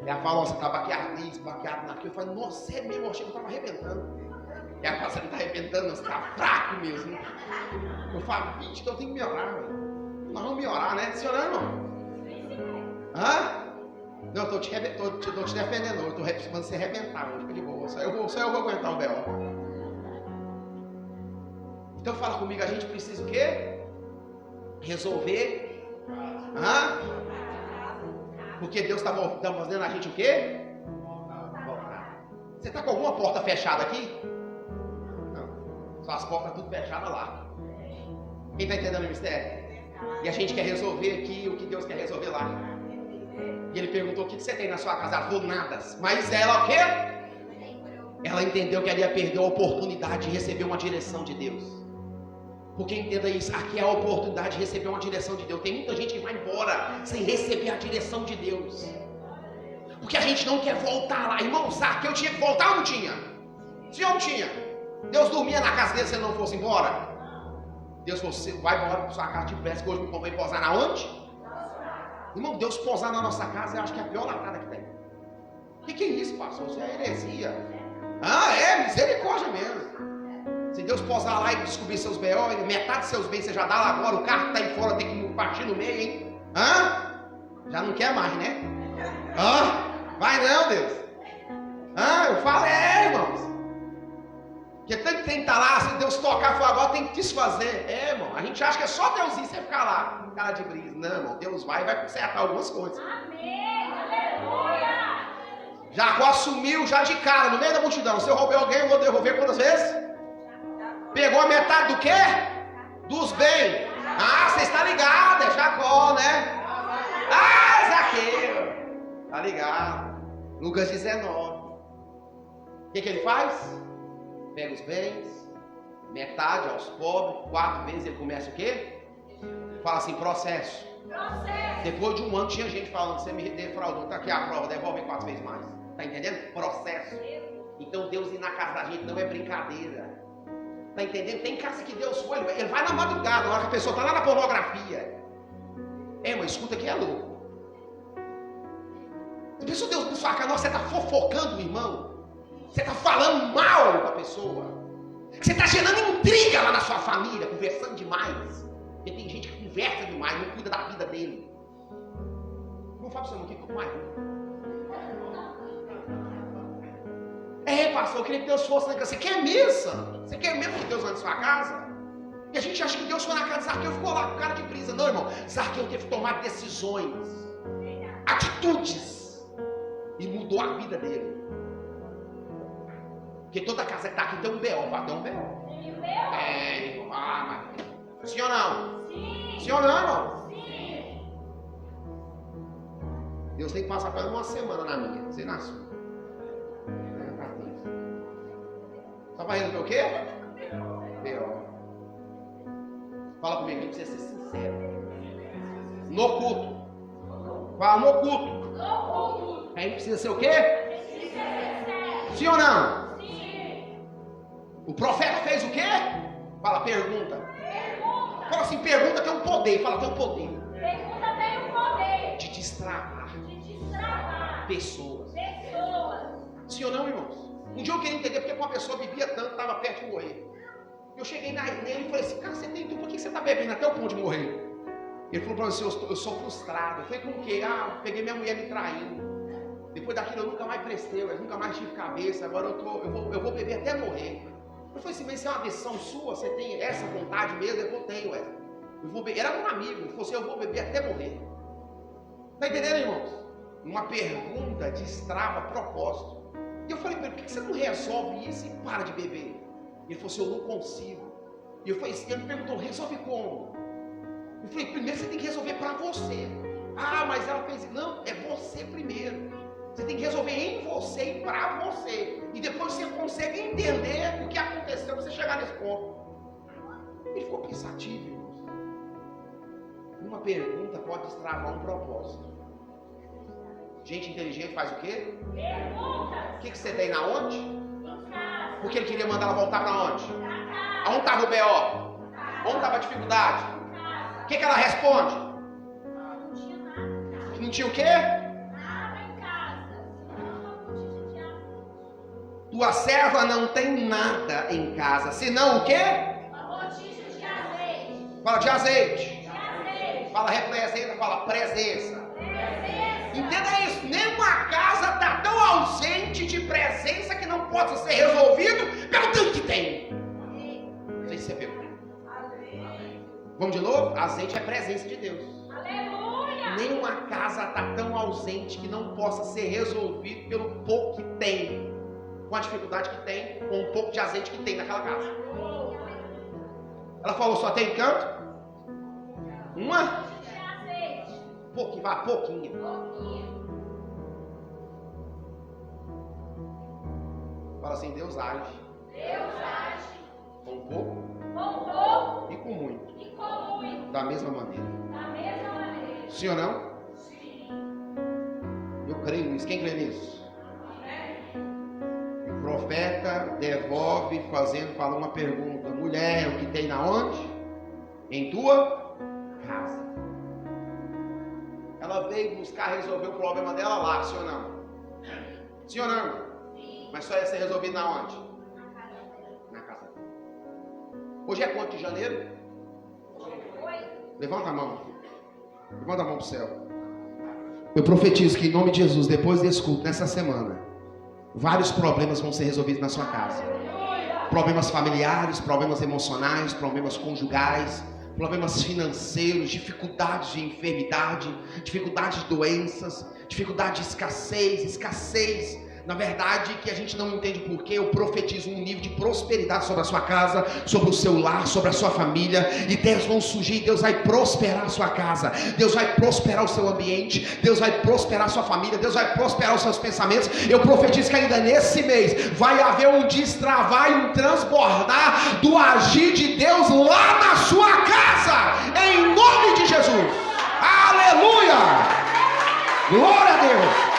Ela falou, você tá baqueado nisso, baqueado naquilo. Eu falei, nossa, é mesmo, eu achei que eu tava arrebentando. E ela falou, você não tá arrebentando, você tá fraco mesmo. Eu falo, bicho, que eu tenho que melhorar, velho. Nós vamos melhorar, né? Senhor, não? Hã? Não, eu tô te defendendo, eu tô mandando você arrebentar, fica de boa. Só eu vou aguentar o B.O. Então fala comigo, a gente precisa o quê? Resolver. Hã? Porque Deus está fazendo a gente o quê? Voltar. Você está com alguma porta fechada aqui? Não. Só as portas tudo fechadas lá. Quem está entendendo o mistério? E a gente quer resolver aqui o que Deus quer resolver lá. E ele perguntou, o que você tem na sua casa? Ela falou, nada. Mas ela o quê? Ela entendeu que ela ia perder a oportunidade de receber uma direção de Deus. Porque entenda isso, aqui é a oportunidade de receber uma direção de Deus. Tem muita gente que vai embora sem receber a direção de Deus. Porque a gente não quer voltar lá. Irmão, sabe que eu tinha que voltar ou não tinha? Sim ou não tinha? Deus dormia na casa dele se ele não fosse embora? Deus falou, você vai embora para sua casa depressa, que hoje me convém posar na onde? Irmão, Deus posar na nossa casa, eu acho que é a pior latada que tem. O que é isso, pastor? Isso é heresia. Ah, é misericórdia mesmo. Se Deus posar lá e descobrir seus B.O., metade dos seus bens você já dá lá agora, o carro que está aí fora tem que partir no meio, hein? Hã? Já não quer mais, né? Hã? Vai não, Deus. Hã? Eu falo, irmãos. Porque tanto tem que estar lá, se Deus tocar for agora, tem que desfazer. Irmão, a gente acha que é só Deus ir, você ficar lá, cara de brisa. Não, irmão, Deus vai consertar algumas coisas. Amém, aleluia. Jacó assumiu já de cara, no meio da multidão. Se eu roubei alguém, eu vou devolver quantas vezes? Pegou a metade do quê? Dos bens. Ah, você está ligado, é Jacó, né? Ah, Zaqueu. Tá ligado. Lucas 19. O que ele faz? Pega os bens, metade aos pobres, 4 vezes ele começa o quê? Fala assim, processo. Depois de um ano tinha gente falando, você me defraudou, tá aqui a prova, devolve 4 vezes mais. Tá entendendo? Processo. Então Deus ir na casa da gente não é brincadeira. Tá entendendo? Tem casa que Deus foi, ele vai na madrugada, na hora que a pessoa tá lá na pornografia. Mas escuta que é louco. Você pensou Deus na sua casa, você tá fofocando o irmão. Você tá falando mal da pessoa. Você tá gerando intriga lá na sua família, conversando demais. Porque tem gente que conversa demais, não cuida da vida dele. Vamos falar pra você, o que mais? Pastor, eu queria que Deus fosse na casa. Você quer missa? Você quer mesmo que Deus vá na sua casa? E a gente acha que Deus foi na casa de Zaqueu e ficou lá com cara de brisa. Não, irmão. Zaqueu teve que tomar decisões, atitudes, e mudou a vida dele. Porque toda casa que está aqui tem um B.O. Vai ter um B.O. Irmão. Mas... Sim ou não? Sim. Sim ou não, irmão? Sim. Deus tem que passar pela uma semana na minha. Você na sua. Só para resolver o quê? B.O. Fala comigo, a gente precisa ser sincero. No culto. Fala no culto. A gente precisa ser o quê? Sim ou não? Sim. O profeta fez o quê? Fala, pergunta. Fala assim, pergunta tem um poder. Fala, tem um poder. Pergunta tem um poder. De destravar. Pessoas. Sim ou não, irmãos? Um dia eu queria entender porque uma pessoa bebia tanto, estava perto de morrer. Eu cheguei nele e falei assim, cara, você tem tudo, por que você está bebendo até o ponto de morrer? Ele falou para mim assim, eu sou frustrado. Eu falei, com o quê? Peguei minha mulher me traindo. Depois daquilo eu nunca mais prestei, eu nunca mais tive cabeça, agora eu vou beber até morrer. Eu falei assim, mas isso é uma decisão sua? Você tem essa vontade mesmo? Eu tenho, eu vou beber. Era um amigo, ele falou assim, eu vou beber até morrer. Está entendendo, irmãos? Uma pergunta destrava propósito. E eu falei para ele, por que você não resolve isso e para de beber? Ele falou assim, eu não consigo. E eu falei assim, ele me perguntou, resolve como? Eu falei, primeiro você tem que resolver para você. Mas ela fez, não, é você primeiro. Você tem que resolver em você e para você. E depois você consegue entender o que aconteceu para você chegar nesse ponto. Ele ficou pensativo, irmãos. Uma pergunta pode destravar um propósito. Gente inteligente faz o quê? Perguntas. O que você tem na onde? Em casa. Porque ele queria mandar ela voltar para onde? Na casa. Aonde estava o B.O.? Onde estava a dificuldade? O que ela responde? Não tinha nada em casa. Não tinha o quê? Nada em casa. Senão uma botija de azeite. Tua serva não tem nada em casa, senão o quê? Uma botija de azeite. Fala de azeite. De azeite. Fala represença, fala presença. Presença. Entenda isso, nenhuma casa está tão ausente de presença que não possa ser resolvido pelo tanto que tem. Não sei se você viu. Vamos de novo? Azeite é presença de Deus. Aleluia. Nenhuma casa está tão ausente que não possa ser resolvido pelo pouco que tem, com a dificuldade que tem, com o pouco de azeite que tem naquela casa. Ela falou, só tem canto? Uma? De azeite. Pouquinho, vá, pouquinho. Pouquinho. Fala assim, Deus age Deus age com pouco com pouco e com muito, e com muito. da mesma maneira. Da mesma maneira. Sim ou não? Sim. Eu creio nisso. Quem crê nisso? O profeta devolve fala uma pergunta. Mulher, o que tem na onde? Em tua casa. Ela veio buscar resolver o problema dela lá, sim ou não? Sim ou não? Sim. Mas só ia ser resolvido na onde? Na casa dela. Hoje é quanto de janeiro? Oi. Levanta a mão. Levanta a mão para o céu. Eu profetizo que em nome de Jesus, depois desse culto, nessa semana, vários problemas vão ser resolvidos na sua casa. Problemas familiares, problemas emocionais, problemas conjugais, problemas financeiros, dificuldades de enfermidade, dificuldade de doenças, dificuldade de escassez. Na verdade, que a gente não entende porquê, eu profetizo um nível de prosperidade sobre a sua casa, sobre o seu lar, sobre a sua família, e Deus vão surgir, Deus vai prosperar a sua casa, Deus vai prosperar o seu ambiente, Deus vai prosperar a sua família, Deus vai prosperar os seus pensamentos. Eu profetizo que ainda nesse mês vai haver um destravar e um transbordar do agir de Deus lá na sua casa, em nome de Jesus. Aleluia! Glória a Deus!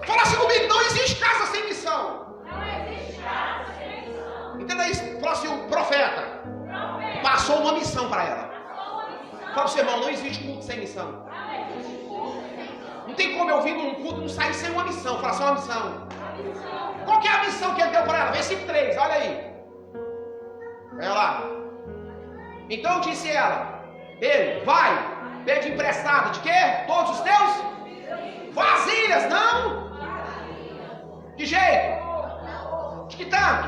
Fala assim comigo, não existe casa sem missão. Não existe casa sem missão. Entenda isso. Fala assim, o profeta Profeta. passou uma missão para ela. Passou uma missão. Fala para o seu irmão, não existe culto sem missão. Não existe culto sem missão. Não tem como eu vir num culto e não sair sem uma missão. Fala só uma missão. A missão. Qual que é a missão que ele deu para ela? Versículo 3, olha aí. Olha lá. Então disse ela, ele, vai, pede emprestado de quê? Todos os teus? Vasilhas, não? De jeito? De que tanto?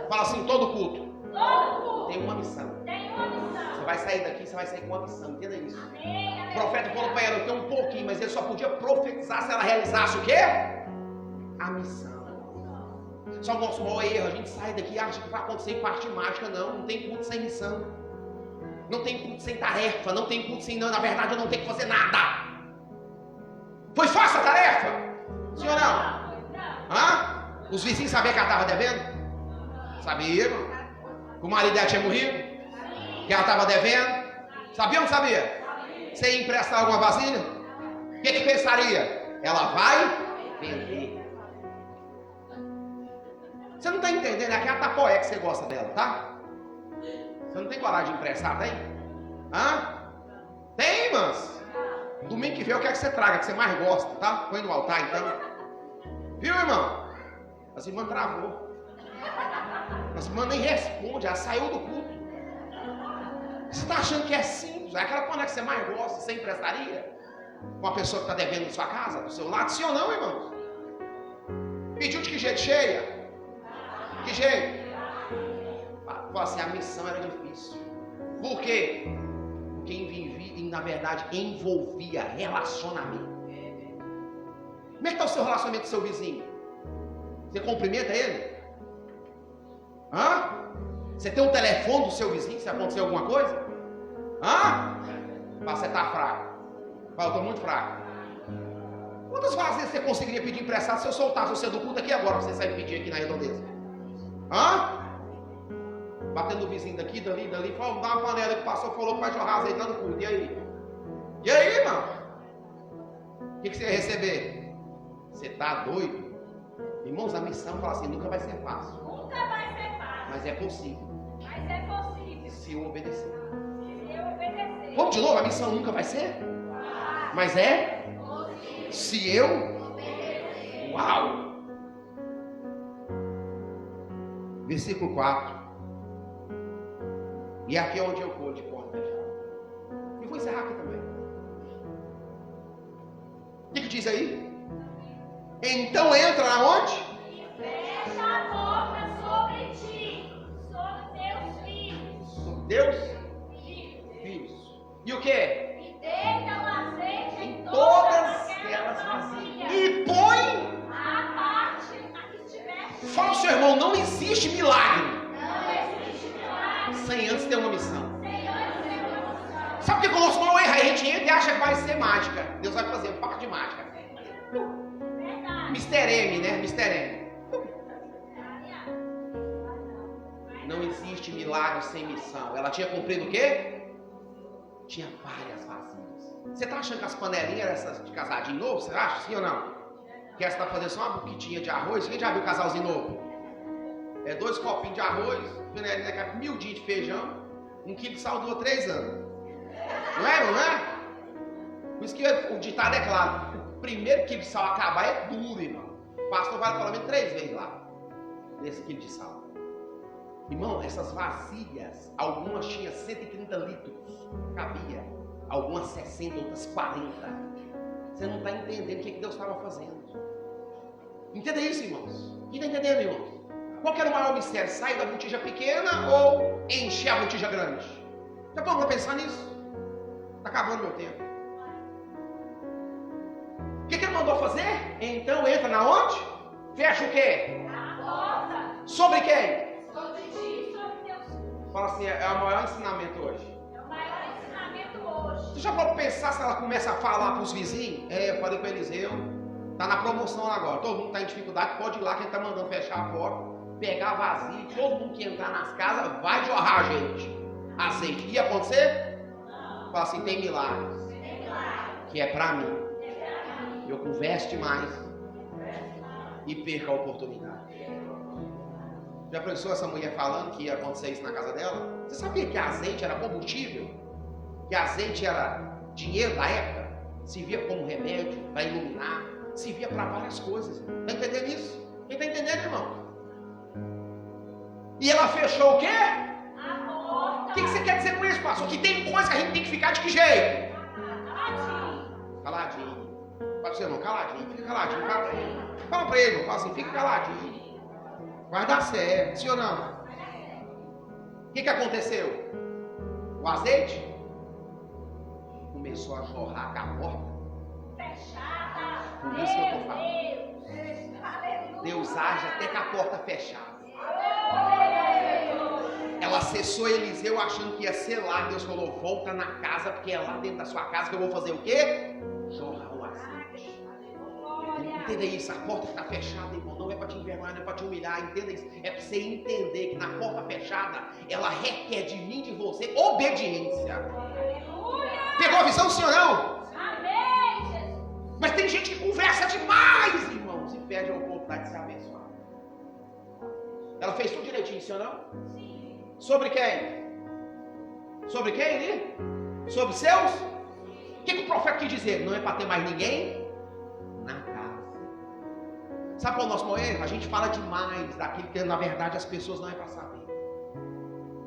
Fala assim, todo culto Todo culto tem uma missão. tem uma missão. Você vai sair daqui, você vai sair com uma missão. Entenda isso. Amém. O profeta falou para ela, eu tenho um pouquinho, mas ele só podia profetizar se ela realizasse o quê? A missão. Só o nosso maior erro, a gente sai daqui e acha que vai acontecer em parte mágica. Não tem culto sem missão. Não tem culto sem tarefa. Não tem culto sem, não, na verdade eu não tenho que fazer nada. Foi fácil a tarefa? Sim ou não? Hã? Os vizinhos sabiam que ela estava devendo? Sabiam. Que o marido dela tinha morrido? Que ela estava devendo? Sabia ou não sabia? Você ia emprestar alguma vasilha? O que pensaria? Ela vai vender. Você não está entendendo? É aquela tapoé que você gosta dela, tá? Você não tem coragem de emprestar, tem? Hã? Tem, mas domingo que vem eu quero que você traga, que você mais gosta, tá? Põe no altar então. Viu, irmão? As irmãs travou. As irmãs nem responde, ela saiu do culto. Você está achando que é simples? É aquela coisa que você mais gosta, você emprestaria? Com a pessoa que está devendo na sua casa, do seu lado? Sim ou não, irmãos? Pediu de que jeito? Cheia? Que jeito? Fala assim, a missão era difícil. Por quê? Porque na verdade envolvia relacionamento. Como é que está o seu relacionamento com o seu vizinho? Você cumprimenta ele? Hã? Você tem um telefone do seu vizinho se acontecer alguma coisa? Hã? Fala, você está fraco. Fala, eu estou muito fraco. Quantas vezes você conseguiria pedir emprestado se eu soltasse você do culto aqui agora, pra você sair pedir aqui na redondeza? Hã? Batendo o vizinho daqui, dali. Falou, dá uma panela que passou, falou que vai jorrar azeite lá no culto. E aí? E aí, irmão? O que você vai receber? Você tá doido? Irmãos, a missão fala assim, nunca vai ser fácil. Nunca vai ser fácil. Mas é possível. Mas é possível. Se eu obedecer. Se eu obedecer. Vamos de novo, a missão nunca vai ser? Mas é? Se eu? Uau! Versículo 4. E aqui é onde eu vou de porta fechada. E vou encerrar aqui também. O que diz aí? Então entra aonde? E fecha a porta sobre ti, sobre teus filhos. Sobre Deus? Filhos. Filhos. E o que? E deita o azeite Em em todas aquelas vasilhas. E põe. A parte a que estiver. Fala ao seu irmão, não existe milagre Não existe milagre. sem antes ter uma missão. Senhor, Senhor. Sabe por que o nosso irmão erra? A gente entra e acha que vai ser mágica. Deus vai fazer um papo de mágica. Verdade. Mr. M, né? Mr. M. Não existe milagre sem missão. Ela tinha cumprido o quê? Tinha várias vasilhas. Você tá achando que as panelinhas essas de casadinho novo? Você acha? Sim ou não? Que essa tá fazendo só uma buquitinha de arroz? Quem já viu casalzinho novo? É 2 copinhos de arroz, panelinha com 1000 dias de feijão, 1 quilo de sal dura 3 anos. Não é, não é? Por isso que o ditado é claro. O primeiro quilo de sal acabar é duro, irmão. O pastor vai pelo menos 3 vezes lá. Nesse quilo de sal. Irmão, essas vasilhas, algumas tinham 130 litros. Cabia. Algumas 60, outras 40. Você não está entendendo o que Deus estava fazendo. Entenda isso, irmãos. Quem está entendendo, irmãos? Qual que era o maior mistério? Sair da botija pequena ou encher a botija grande? Já parou para pensar nisso? Está acabando meu tempo. O que ele mandou fazer? Então entra na onde? Fecha o quê? A porta Sobre quem? sobre ti e sobre teus filhos. Fala assim, é o maior ensinamento hoje. É o maior ensinamento hoje. Você já pode pensar se ela começa a falar para os vizinhos? Eu falei para Eliseu, tá na promoção agora. Todo mundo está em dificuldade, pode ir lá que ele está mandando fechar a porta, pegar vazio, todo mundo que entrar nas casas vai jorrar azeite. Ia acontecer? Fala assim, tem milagres. Que é para mim. Eu converso demais e perco a oportunidade. Já pensou essa mulher falando que ia acontecer isso na casa dela? Você sabia que azeite era combustível? Que azeite era dinheiro da época? Servia como remédio para iluminar, servia para várias coisas. Está entendendo isso? Quem está entendendo, irmão? E ela fechou o quê? A porta. O que você quer dizer com isso, pastor? Que tem coisa que a gente tem que ficar de que jeito? Caladinho. Fala pra você, irmão, caladinho, fica caladinho. Fala pra ele, fala assim, fica caladinho. Vai dar certo, sim ou não? O que aconteceu? O azeite começou a jorrar com a porta. Fechada. Por isso que eu tô falando. Deus. Aleluia. Deus age até com a porta fechada. Ela acessou Eliseu achando que ia ser lá. Deus falou, volta na casa, porque é lá dentro da sua casa que eu vou fazer o quê? Jorrar o azeite. Entenda isso, a porta está fechada, irmão. Não é para te envergonhar, não é para te humilhar. Entenda isso. É para você entender que na porta fechada, ela requer de mim, de você, obediência. Pegou a visão, sim ou não? Amém, Jesus. Mas tem gente que conversa demais, irmãos, e perde a oportunidade de ser abençoado. Ela fez tudo direitinho, sim ou não? Sim. Sobre quem? Sobre quem ali? Sobre seus? O que o profeta quis dizer? Não é para ter mais ninguém na casa. Sabe qual é o nosso maior erro? A gente fala demais daquilo que na verdade as pessoas não é para saber.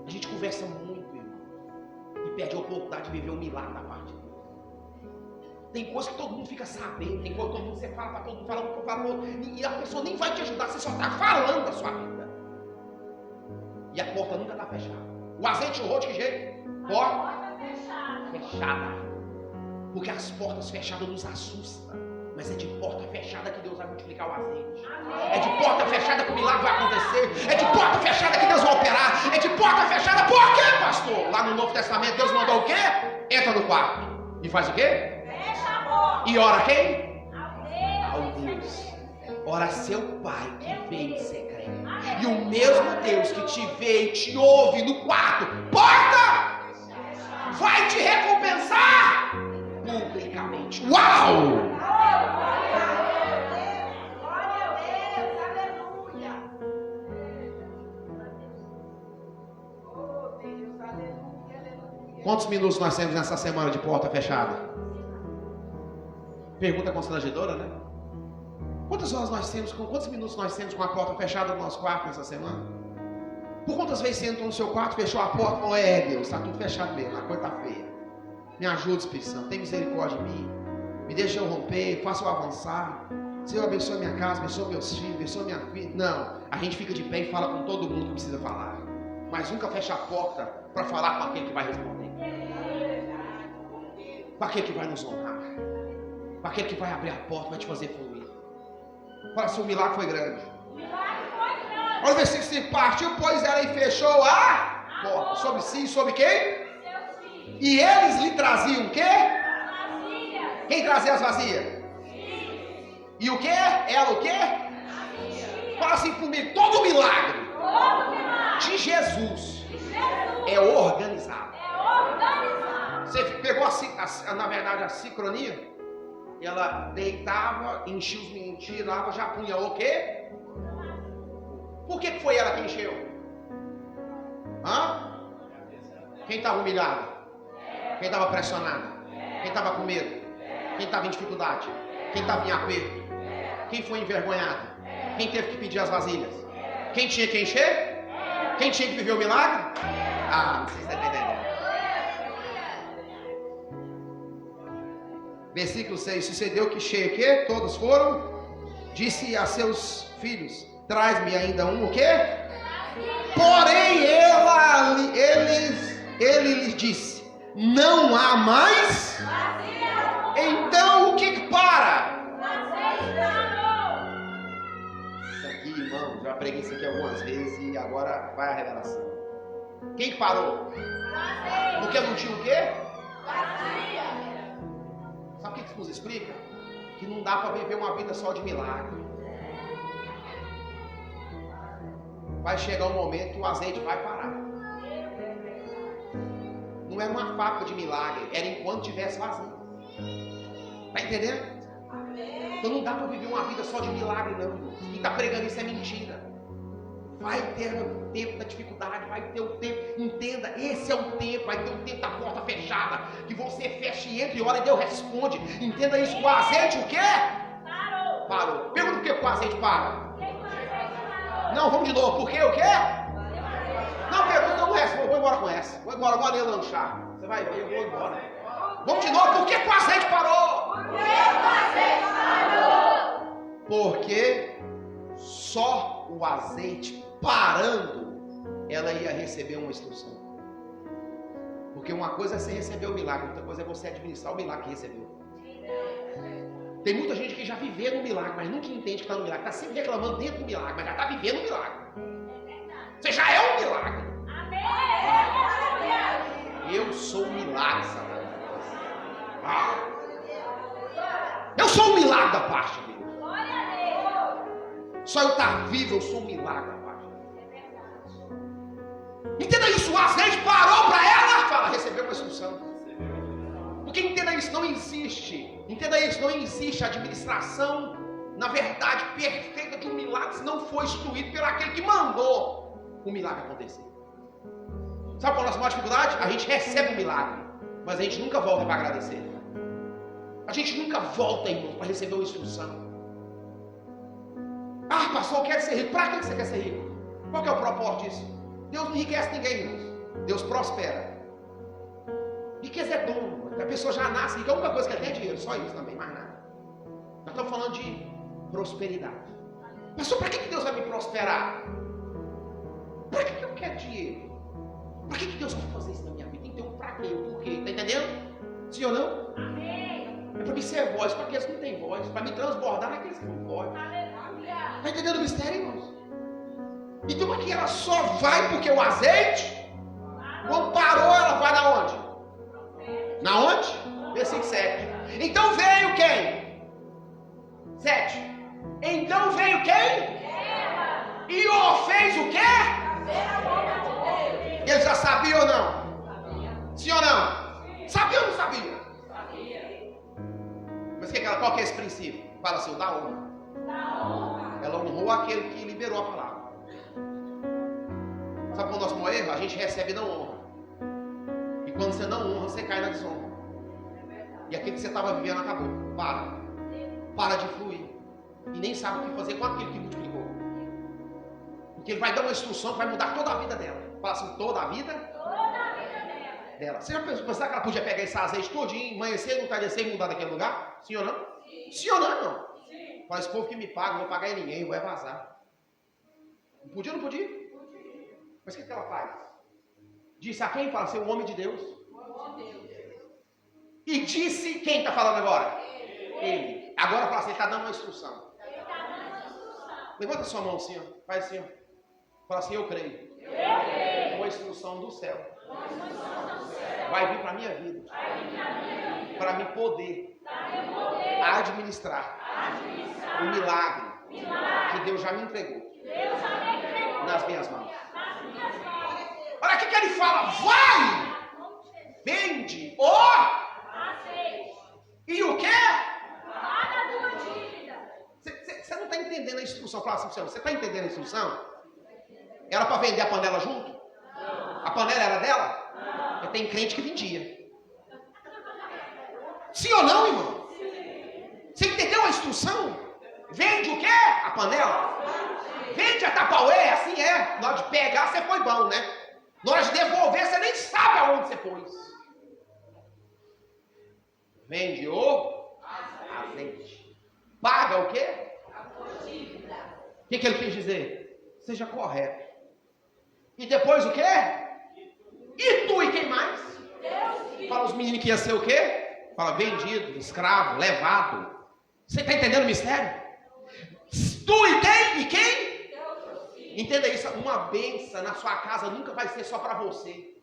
A gente conversa muito, irmão, e perde a oportunidade de viver um milagre da parte de Deus. Tem coisa que todo mundo fica sabendo, tem coisa que todo mundo você fala para todo mundo, fala para outro, e a pessoa nem vai te ajudar, você só está falando da sua vida. E a porta nunca está fechada. O azeite jorrou de que jeito? Porta fechada. Porque as portas fechadas nos assustam. Mas é de porta fechada que Deus vai multiplicar o azeite. É de porta fechada que o milagre vai acontecer. É de porta fechada que Deus vai operar. É de porta fechada. Por quê, pastor? Lá no Novo Testamento Deus mandou o quê? Entra no quarto. E faz o quê? Fecha a porta. E ora quem? Ao Ao Deus. Ora seu Pai que vê em secreto. E o mesmo Deus que te vê e te ouve no quarto. Porta! Vai te recompensar por Quantos minutos nós temos nessa semana de porta fechada? Pergunta constrangedora, né? Quantas minutos nós temos com a porta fechada no nosso quarto nessa semana? Por quantas vezes você entrou no seu quarto, fechou a porta e falou: é Deus, está tudo fechado mesmo, a coisa está feia. Me ajuda, Espírito Santo, tem misericórdia de mim. Me deixa eu romper, faça eu avançar. Senhor, abençoe minha casa, abençoe meus filhos, abençoe minha filha. Não, a gente fica de pé e fala com todo mundo que precisa falar. Mas nunca fecha a porta para falar com aquele que vai responder. Com aquele que vai nos honrar. Com aquele que vai abrir a porta, vai te fazer fluir. Fala assim: o milagre foi grande. Olha o versículo 5: partiu, pois ela e fechou a porta. Sobre si e sobre quem? E eles lhe traziam o quê? Quem trazia as vazias? E o que? Ela o quê? Fala assim comigo: todo milagre de Jesus é organizado. Você pegou na verdade a sincronia? Ela deitava, enchia os meninos, tirava, já punha o quê? Por que foi ela que encheu? Quem estava humilhado? Quem estava pressionado? Quem estava com medo? Quem estava em dificuldade? Quem estava em aperto? Quem foi envergonhado? Quem teve que pedir as vasilhas? Quem tinha que encher? Quem tinha que viver o milagre? Não sei se você está entendendo. Versículo 6: sucedeu que cheio que todos foram, disse a seus filhos: traz-me ainda um o quê? Porém ele lhes disse: não há mais. Então o que para? Isso aqui, irmão, já preguei isso aqui algumas vezes e agora vai a revelação. Quem parou? Porque não tinha o quê? Sabe o que isso nos explica? Que não dá para viver uma vida só de milagre. Vai chegar um momento que o azeite vai parar. Não era uma fábrica de milagre, era enquanto tivesse vazio. Tá entendendo? Então não dá para viver uma vida só de milagre, não. Quem está pregando isso é mentira. Vai ter o tempo da dificuldade, vai ter o tempo, entenda, esse é o tempo, vai ter o tempo da porta fechada, que você fecha e entra e ora e Deus responde. Entenda isso, o azeite o quê? Parou. Pergunta por que o azeite para? Não, vamos de novo, por quê o quê? Não, pergunta, não responde, vou embora com essa. Vou embora, agora eu lanchar. Você vai ver, eu vou embora. Vamos de novo, por que o azeite parou? Por que o azeite parou? Porque só o azeite parando, ela ia receber uma instrução. Porque uma coisa é você receber o milagre, outra coisa é você administrar o milagre que recebeu. Tem muita gente que já viveu no milagre, mas nunca entende que está no milagre. Está sempre reclamando dentro do milagre, mas já está vivendo o milagre. Você já é um milagre. Eu sou um milagre, Satanás. Eu sou um milagre da parte de Deus. Só eu estar vivo, eu sou um milagre da parte de Deus. Entenda isso, o azeite parou para ela. Fala, recebeu uma instrução. Porque entenda isso, não existe. Entenda isso, não existe administração, na verdade, perfeita de um milagre se não for instruído pelo aquele que mandou o milagre acontecer. Sabe qual é a nossa maior dificuldade? A gente recebe o milagre, mas a gente nunca volta para agradecer. A gente nunca volta, irmão, para receber uma instrução. Pastor, eu quero ser rico. Para que você quer ser rico? Qual que é o propósito disso? Deus não enriquece ninguém, irmãos. Deus prospera. Riqueza é dom. A pessoa já nasce rica. A única coisa que ela tem é dinheiro. Só isso também, mais nada. Nós estamos falando de prosperidade. Pastor, para que Deus vai me prosperar? Para que eu quero dinheiro? Para que Deus vai fazer isso na minha vida? Tem que ter um para quê, um porquê. Está entendendo? Sim ou não? Amém. É para mim ser voz para aqueles que não têm voz. Para me transbordar naqueles que não podem. Está entendendo o mistério, irmãos? Então aqui ela só vai porque o azeite, quando parou, ela vai na onde? Na onde? Versículo 7. Então veio quem? 7. Então veio quem? E o fez o quê? Ele já sabia ou não? Sim ou não? Sabia ou não sabia? Mas qual que é esse princípio? Fala assim, o da honra. Ela honrou aquele que liberou a palavra. Sabe qual é o nosso maior erro? A gente recebe e não honra. E quando você não honra, você cai na desonra. E aquilo que você estava vivendo acabou. Para de fluir. E nem sabe o que fazer com aquilo que multiplicou. Porque ele vai dar uma instrução que vai mudar toda a vida dela. Fala assim, toda a vida? Toda a vida dela. Você já pensou que ela podia pegar esse azeite todinho, amanhecer, não entardecer e mudar daquele lugar? Sim ou não? Sim, sim ou não, irmão? Sim. Fala, esse povo que me paga, não vou pagar em ninguém, vai vazar. Não podia ou não podia? Podia. Mas o que ela faz? Disse a quem? Fala assim, o homem de Deus. E disse, quem está falando agora? Ele. Agora fala assim, ele está dando uma instrução. Levanta sua mão assim, ó. Faz assim, ó. Fala assim, eu creio. Uma instrução do céu. Vai vir para a minha vida. Para me poder administrar o milagre que Deus já me entregou nas minhas mãos. Olha o que ele fala. Vai! Vende o azeite. E o quê? Paga a tua dívida. Você não está entendendo a instrução. Fala assim, você está entendendo a instrução? Era para vender a panela junto? Não. A panela era dela? Não. Porque tem crente que vendia. Sim ou não, irmão? Sim. Você entendeu a instrução? Vende o quê? A panela? Vende a Tupperware, assim é. Na hora de pegar, você foi bom, né? Na hora de devolver, você nem sabe aonde você pôs. Vende o azeite. Paga o quê? A dívida. O que ele quis dizer? Seja correto. E depois o quê? E tu e quem mais? Fala os meninos que ia ser o quê? Fala vendido, escravo, levado. Você está entendendo o mistério? Tu e quem? E quem? Entenda isso. Uma bênção na sua casa nunca vai ser só para você.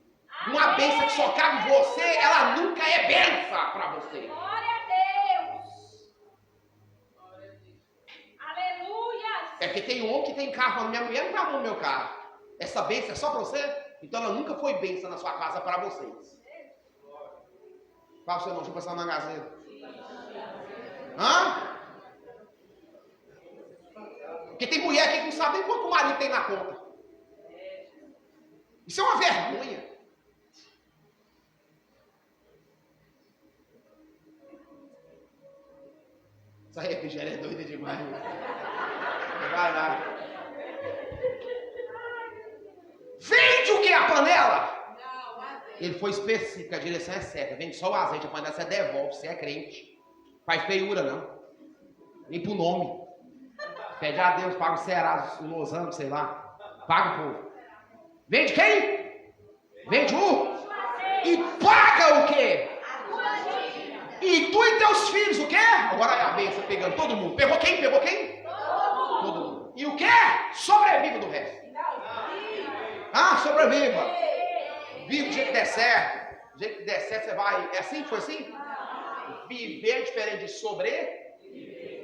Uma bênção que só cabe você, ela nunca é bênção para você. Glória a Deus. Aleluia. É porque tem um homem que tem carro, a minha mulher não está no meu carro. Essa bênção é só para você? Então ela nunca foi bênção na sua casa para vocês. Fala o seu irmão, deixa eu passar na Gazeta. Hã? Porque tem mulher aqui que não sabe nem quanto o marido tem na conta. Isso é uma vergonha. Essa refrigéria é doida demais. Vai lá. Vende o que? A panela? Não, azeite. Ele foi específico, a direção é certa. Vende só o azeite, a panela você devolve, você é crente. Faz feiura não. Nem pro nome. Pede a Deus, paga o Serasa, o Lozano, sei lá. Paga o povo. Vende quem? Vende o? E paga o quê? E tu e teus filhos, o quê? Agora é a bênção pegando todo mundo. Pegou quem? Pegou quem? Todo mundo. E o quê? Sobreviva do resto. Ah, sobreviva. Viva do jeito que der certo. Do jeito que der certo, você vai. É assim? Foi assim? Viver é diferente de sobreviver.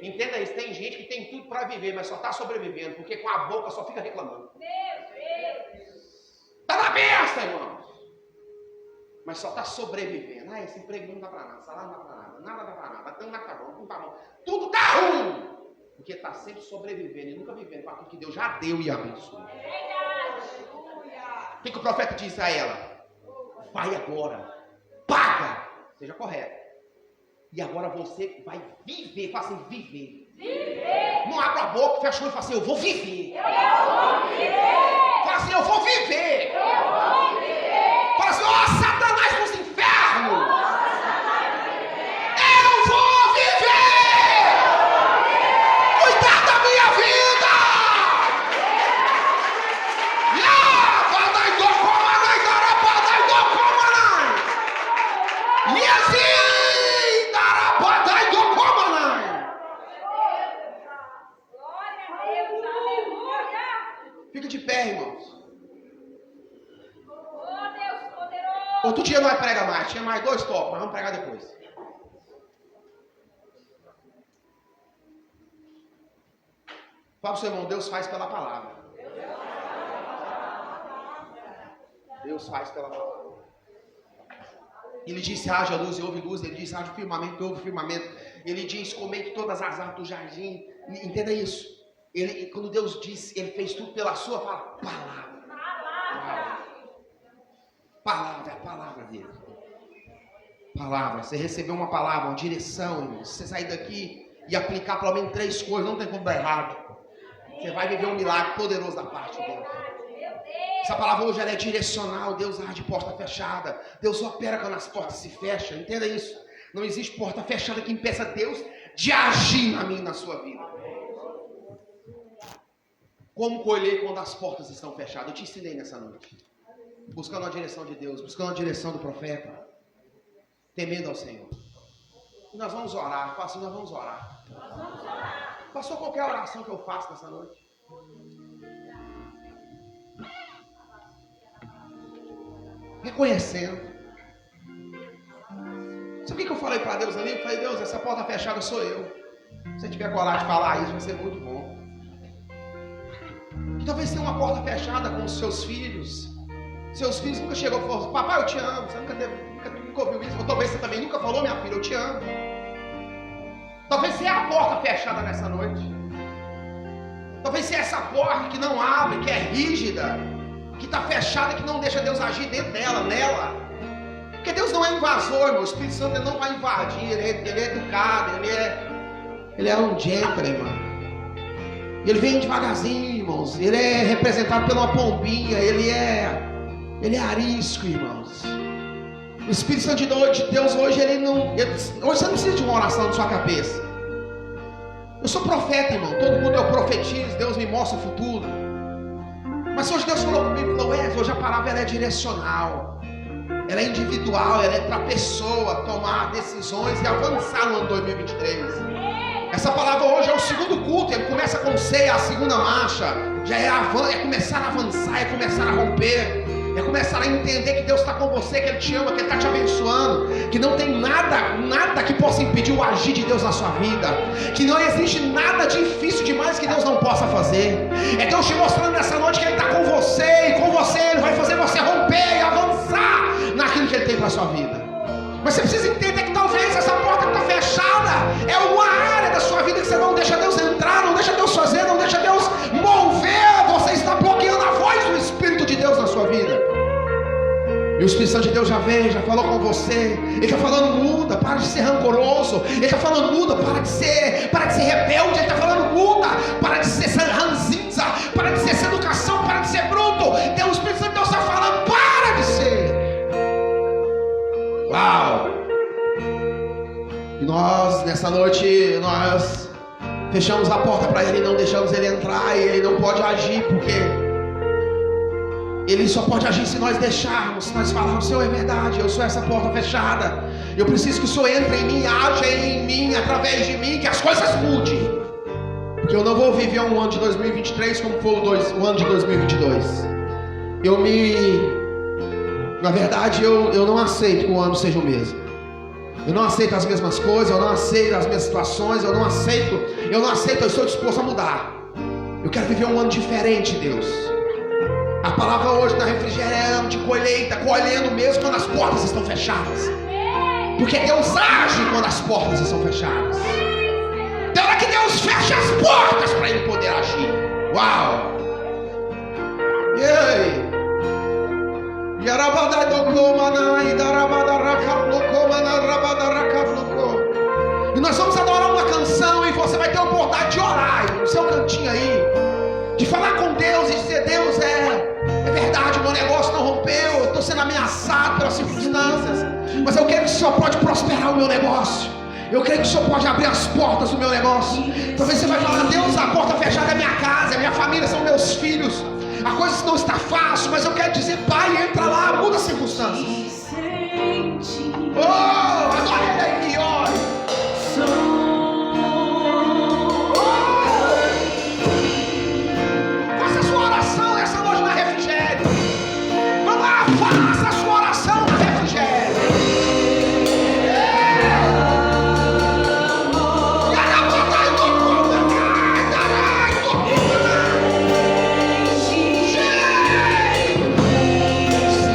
Entenda isso. Tem gente que tem tudo para viver, mas só está sobrevivendo. Porque com a boca só fica reclamando. Está na bênção, irmãos. Mas só está sobrevivendo. Ah, esse emprego não dá para nada. Salário não dá para nada. Nada dá para nada. Não tá bom, não tá bom. Tudo está ruim. Porque está sempre sobrevivendo e nunca vivendo com aquilo que Deus já deu e abençoou. O que o profeta disse a ela? Vai agora. Paga. Seja correto. E agora você vai viver. Fala assim, viver. Viver. Não abra a boca, fecha o olho e fala assim, eu vou viver. Eu vou viver. Fala assim, eu vou viver. Eu vou viver. Fala assim, ó Satanás nos infernos. Eu vou viver. Cuidar da minha vida. E assim. Fica de pé, irmãos. Oh, Deus poderoso. Outro dia nós prega mais. Tinha mais 2 topos, mas vamos pregar depois. Fala pro seu irmão, Deus faz pela palavra. Deus faz pela palavra. Ele disse, haja luz e houve luz. Ele disse, haja firmamento e houve firmamento. Ele diz, comente todas as árvores do jardim. Entenda isso. Ele, quando Deus disse, ele fez tudo pela sua palavra. Palavra é a palavra dele. Palavra. Você recebeu uma palavra, uma direção, irmão. Se você sair daqui e aplicar pelo menos 3 coisas, não tem como dar errado. Você vai viver um milagre poderoso da parte de Deus. Essa palavra hoje ela é direcional. Deus age de porta fechada. Deus opera quando as portas se fecham. Entenda isso. Não existe porta fechada que impeça Deus de agir na minha e na sua vida. Como colher quando as portas estão fechadas? Eu te ensinei nessa noite. Buscando a direção de Deus, buscando a direção do profeta, temendo ao Senhor. E nós vamos orar. Faço, nós vamos orar. Passou qualquer oração que eu faço nessa noite. Reconhecendo. Sabe o que eu falei para Deus ali? Eu falei, Deus, essa porta fechada sou eu. Se você tiver coragem de falar isso, vai ser muito bom. E talvez tenha uma porta fechada com os seus filhos. Seus filhos nunca chegou e falou, papai, eu te amo. Você nunca ouviu isso. Ou talvez você também nunca falou, minha filha, eu te amo. Talvez seja a porta fechada nessa noite. Talvez seja essa porta que não abre, que é rígida, que está fechada, que não deixa Deus agir dentro dela, nela. Porque Deus não é invasor, irmão. O Espírito Santo ele não vai invadir, ele é educado, ele é um gentleman. Ele vem devagarzinho, irmãos. Ele é representado por uma pombinha, ele é arisco, irmãos. O Espírito Santo de Deus hoje, hoje você não precisa de uma oração na sua cabeça. Eu sou profeta, irmão. Todo mundo eu profetizo, Deus me mostra o futuro. Mas hoje Deus falou comigo, não é? Hoje a palavra ela é direcional. Ela é individual, ela é para a pessoa tomar decisões e avançar no ano 2023. Essa palavra hoje é o segundo culto, ele começa com ceia, a segunda marcha. Já é começar a avançar, é começar a romper. É começar a entender que Deus está com você, que Ele te ama, que Ele está te abençoando, que não tem nada que possa impedir o agir de Deus na sua vida, que não existe nada difícil demais que Deus não possa fazer. É Deus te mostrando nessa noite que Ele está com você, e com você Ele vai fazer você romper e avançar naquilo que Ele tem para a sua vida. Mas você precisa entender que talvez essa porta que está fechada é uma área da sua vida que você não deixa Deus entrar, não deixa Deus fazer, não deixa Deus mover. Você está bloqueando a voz do Espírito de Deus na sua vida. E o Espírito Santo de Deus já veio, já falou com você. Ele está falando, muda, para de ser rancoroso. Ele está falando, muda, para de ser rebelde. Ele está falando, muda, para de ser ranzinza, para de ser sem educação, para de ser bruto. Então o Espírito Santo de Deus está falando, para de ser. Uau! E nós, nessa noite, nós fechamos a porta para Ele, não deixamos Ele entrar. E Ele não pode agir, porque Ele só pode agir se nós deixarmos, se nós falarmos, Senhor, é verdade, eu sou essa porta fechada. Eu preciso que o Senhor entre em mim, haja em mim, através de mim, que as coisas mudem. Porque eu não vou viver um ano de 2023 como foi o ano de 2022. Na verdade, eu não aceito que o ano seja o mesmo. Eu não aceito as mesmas coisas, eu não aceito as mesmas situações, eu não aceito, eu estou disposto a mudar. Eu quero viver um ano diferente, Deus. A palavra hoje na refrigério é ano de colheita, colhendo mesmo quando as portas estão fechadas. Porque Deus age quando as portas estão fechadas. Tem hora que Deus fecha as portas para Ele poder agir. Uau! E aí? E nós vamos adorar uma canção e você vai ter a oportunidade de orar no seu cantinho aí, de falar com Deus e dizer, Deus, é verdade, meu negócio não rompeu, eu estou sendo ameaçado pelas circunstâncias, mas eu creio que o Senhor pode prosperar o meu negócio. Eu creio que o Senhor pode abrir as portas do meu negócio. Talvez você vai falar, Deus, a porta fechada é minha casa, é minha família, são meus filhos. A coisa não está fácil, mas eu quero dizer, Pai, entra lá, muda as circunstâncias. Oh, adore Ele aí e ore. Faça a sua oração nessa noite na refrigério. Vamos lá, faça a sua oração na refrigério.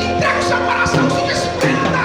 Entrega o seu coração, se desprenda.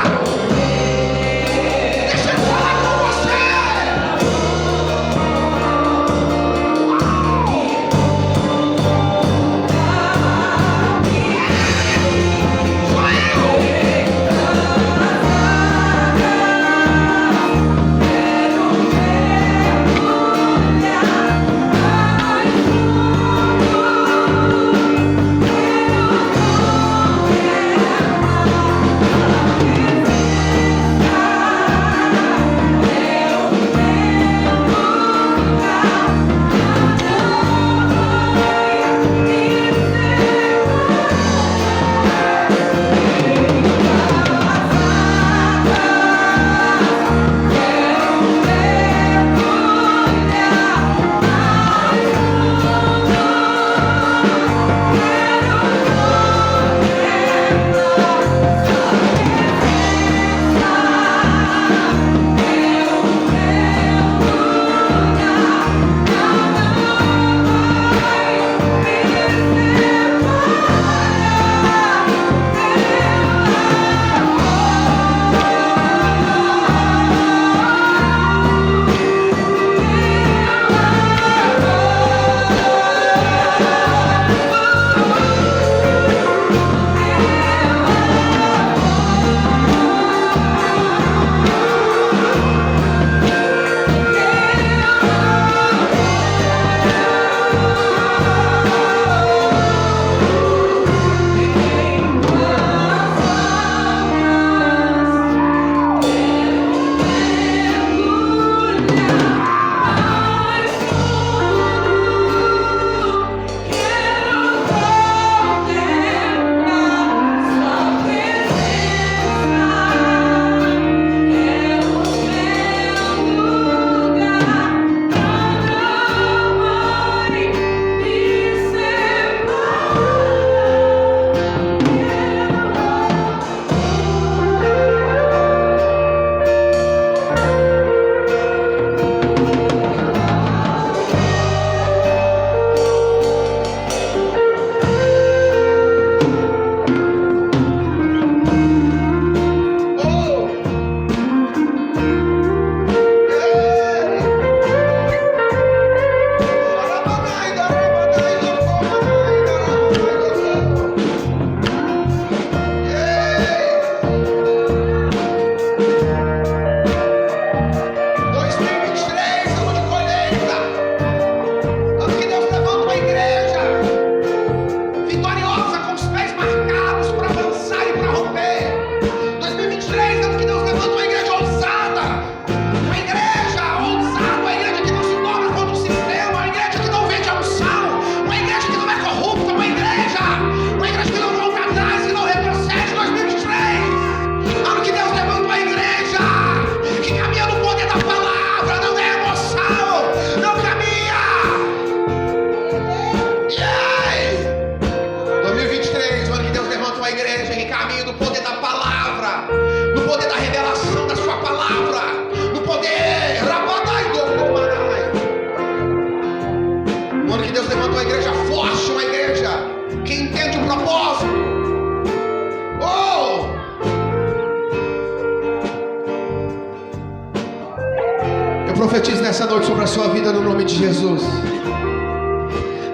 Eu profetizo nessa noite sobre a sua vida no nome de Jesus.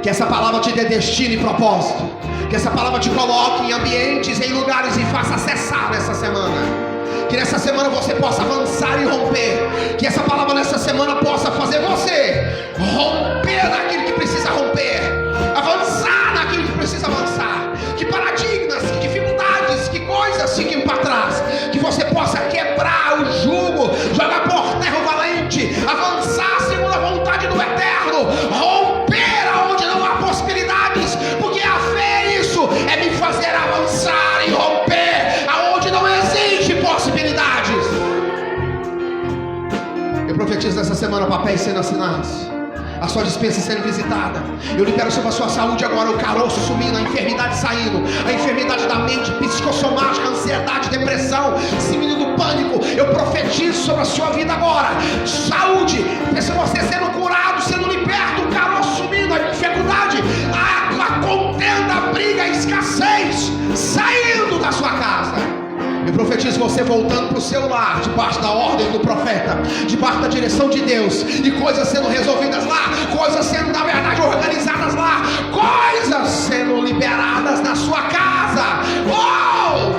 Que essa palavra te dê destino e propósito. Que essa palavra te coloque em ambientes, em lugares e faça acessar nessa semana. Que nessa semana você possa avançar e romper. Que essa palavra nessa semana possa fazer você romper naquilo que precisa romper. Avançar naquilo que precisa avançar. Que paradigmas, que dificuldades, que coisas fiquem para trás. Que você possa quebrar o jugo, jogar por terra o valente. Avançar segundo a vontade do Eterno. Romper aonde não há possibilidades. Porque a fé é isso, é me fazer avançar e romper aonde não existe possibilidades. Eu profetizo nessa semana papéis sendo assinados, a sua dispensa sendo visitada. Eu libero sobre a sua saúde agora o caroço sumindo, a enfermidade saindo, a enfermidade da mente, psicossomática, ansiedade, depressão, síndrome do pânico. Eu profetizo sobre a sua vida agora saúde, você sendo curado, sendo liberto, o caroço sumindo, a dificuldade, a contenda, a briga, a escassez saindo da sua casa. Eu profetizo você voltando para o seu lar, debaixo da ordem do profeta, debaixo da direção de Deus, e coisas sendo resolvidas lá, coisas sendo na verdade organizadas lá, coisas sendo liberadas na sua casa. Oh!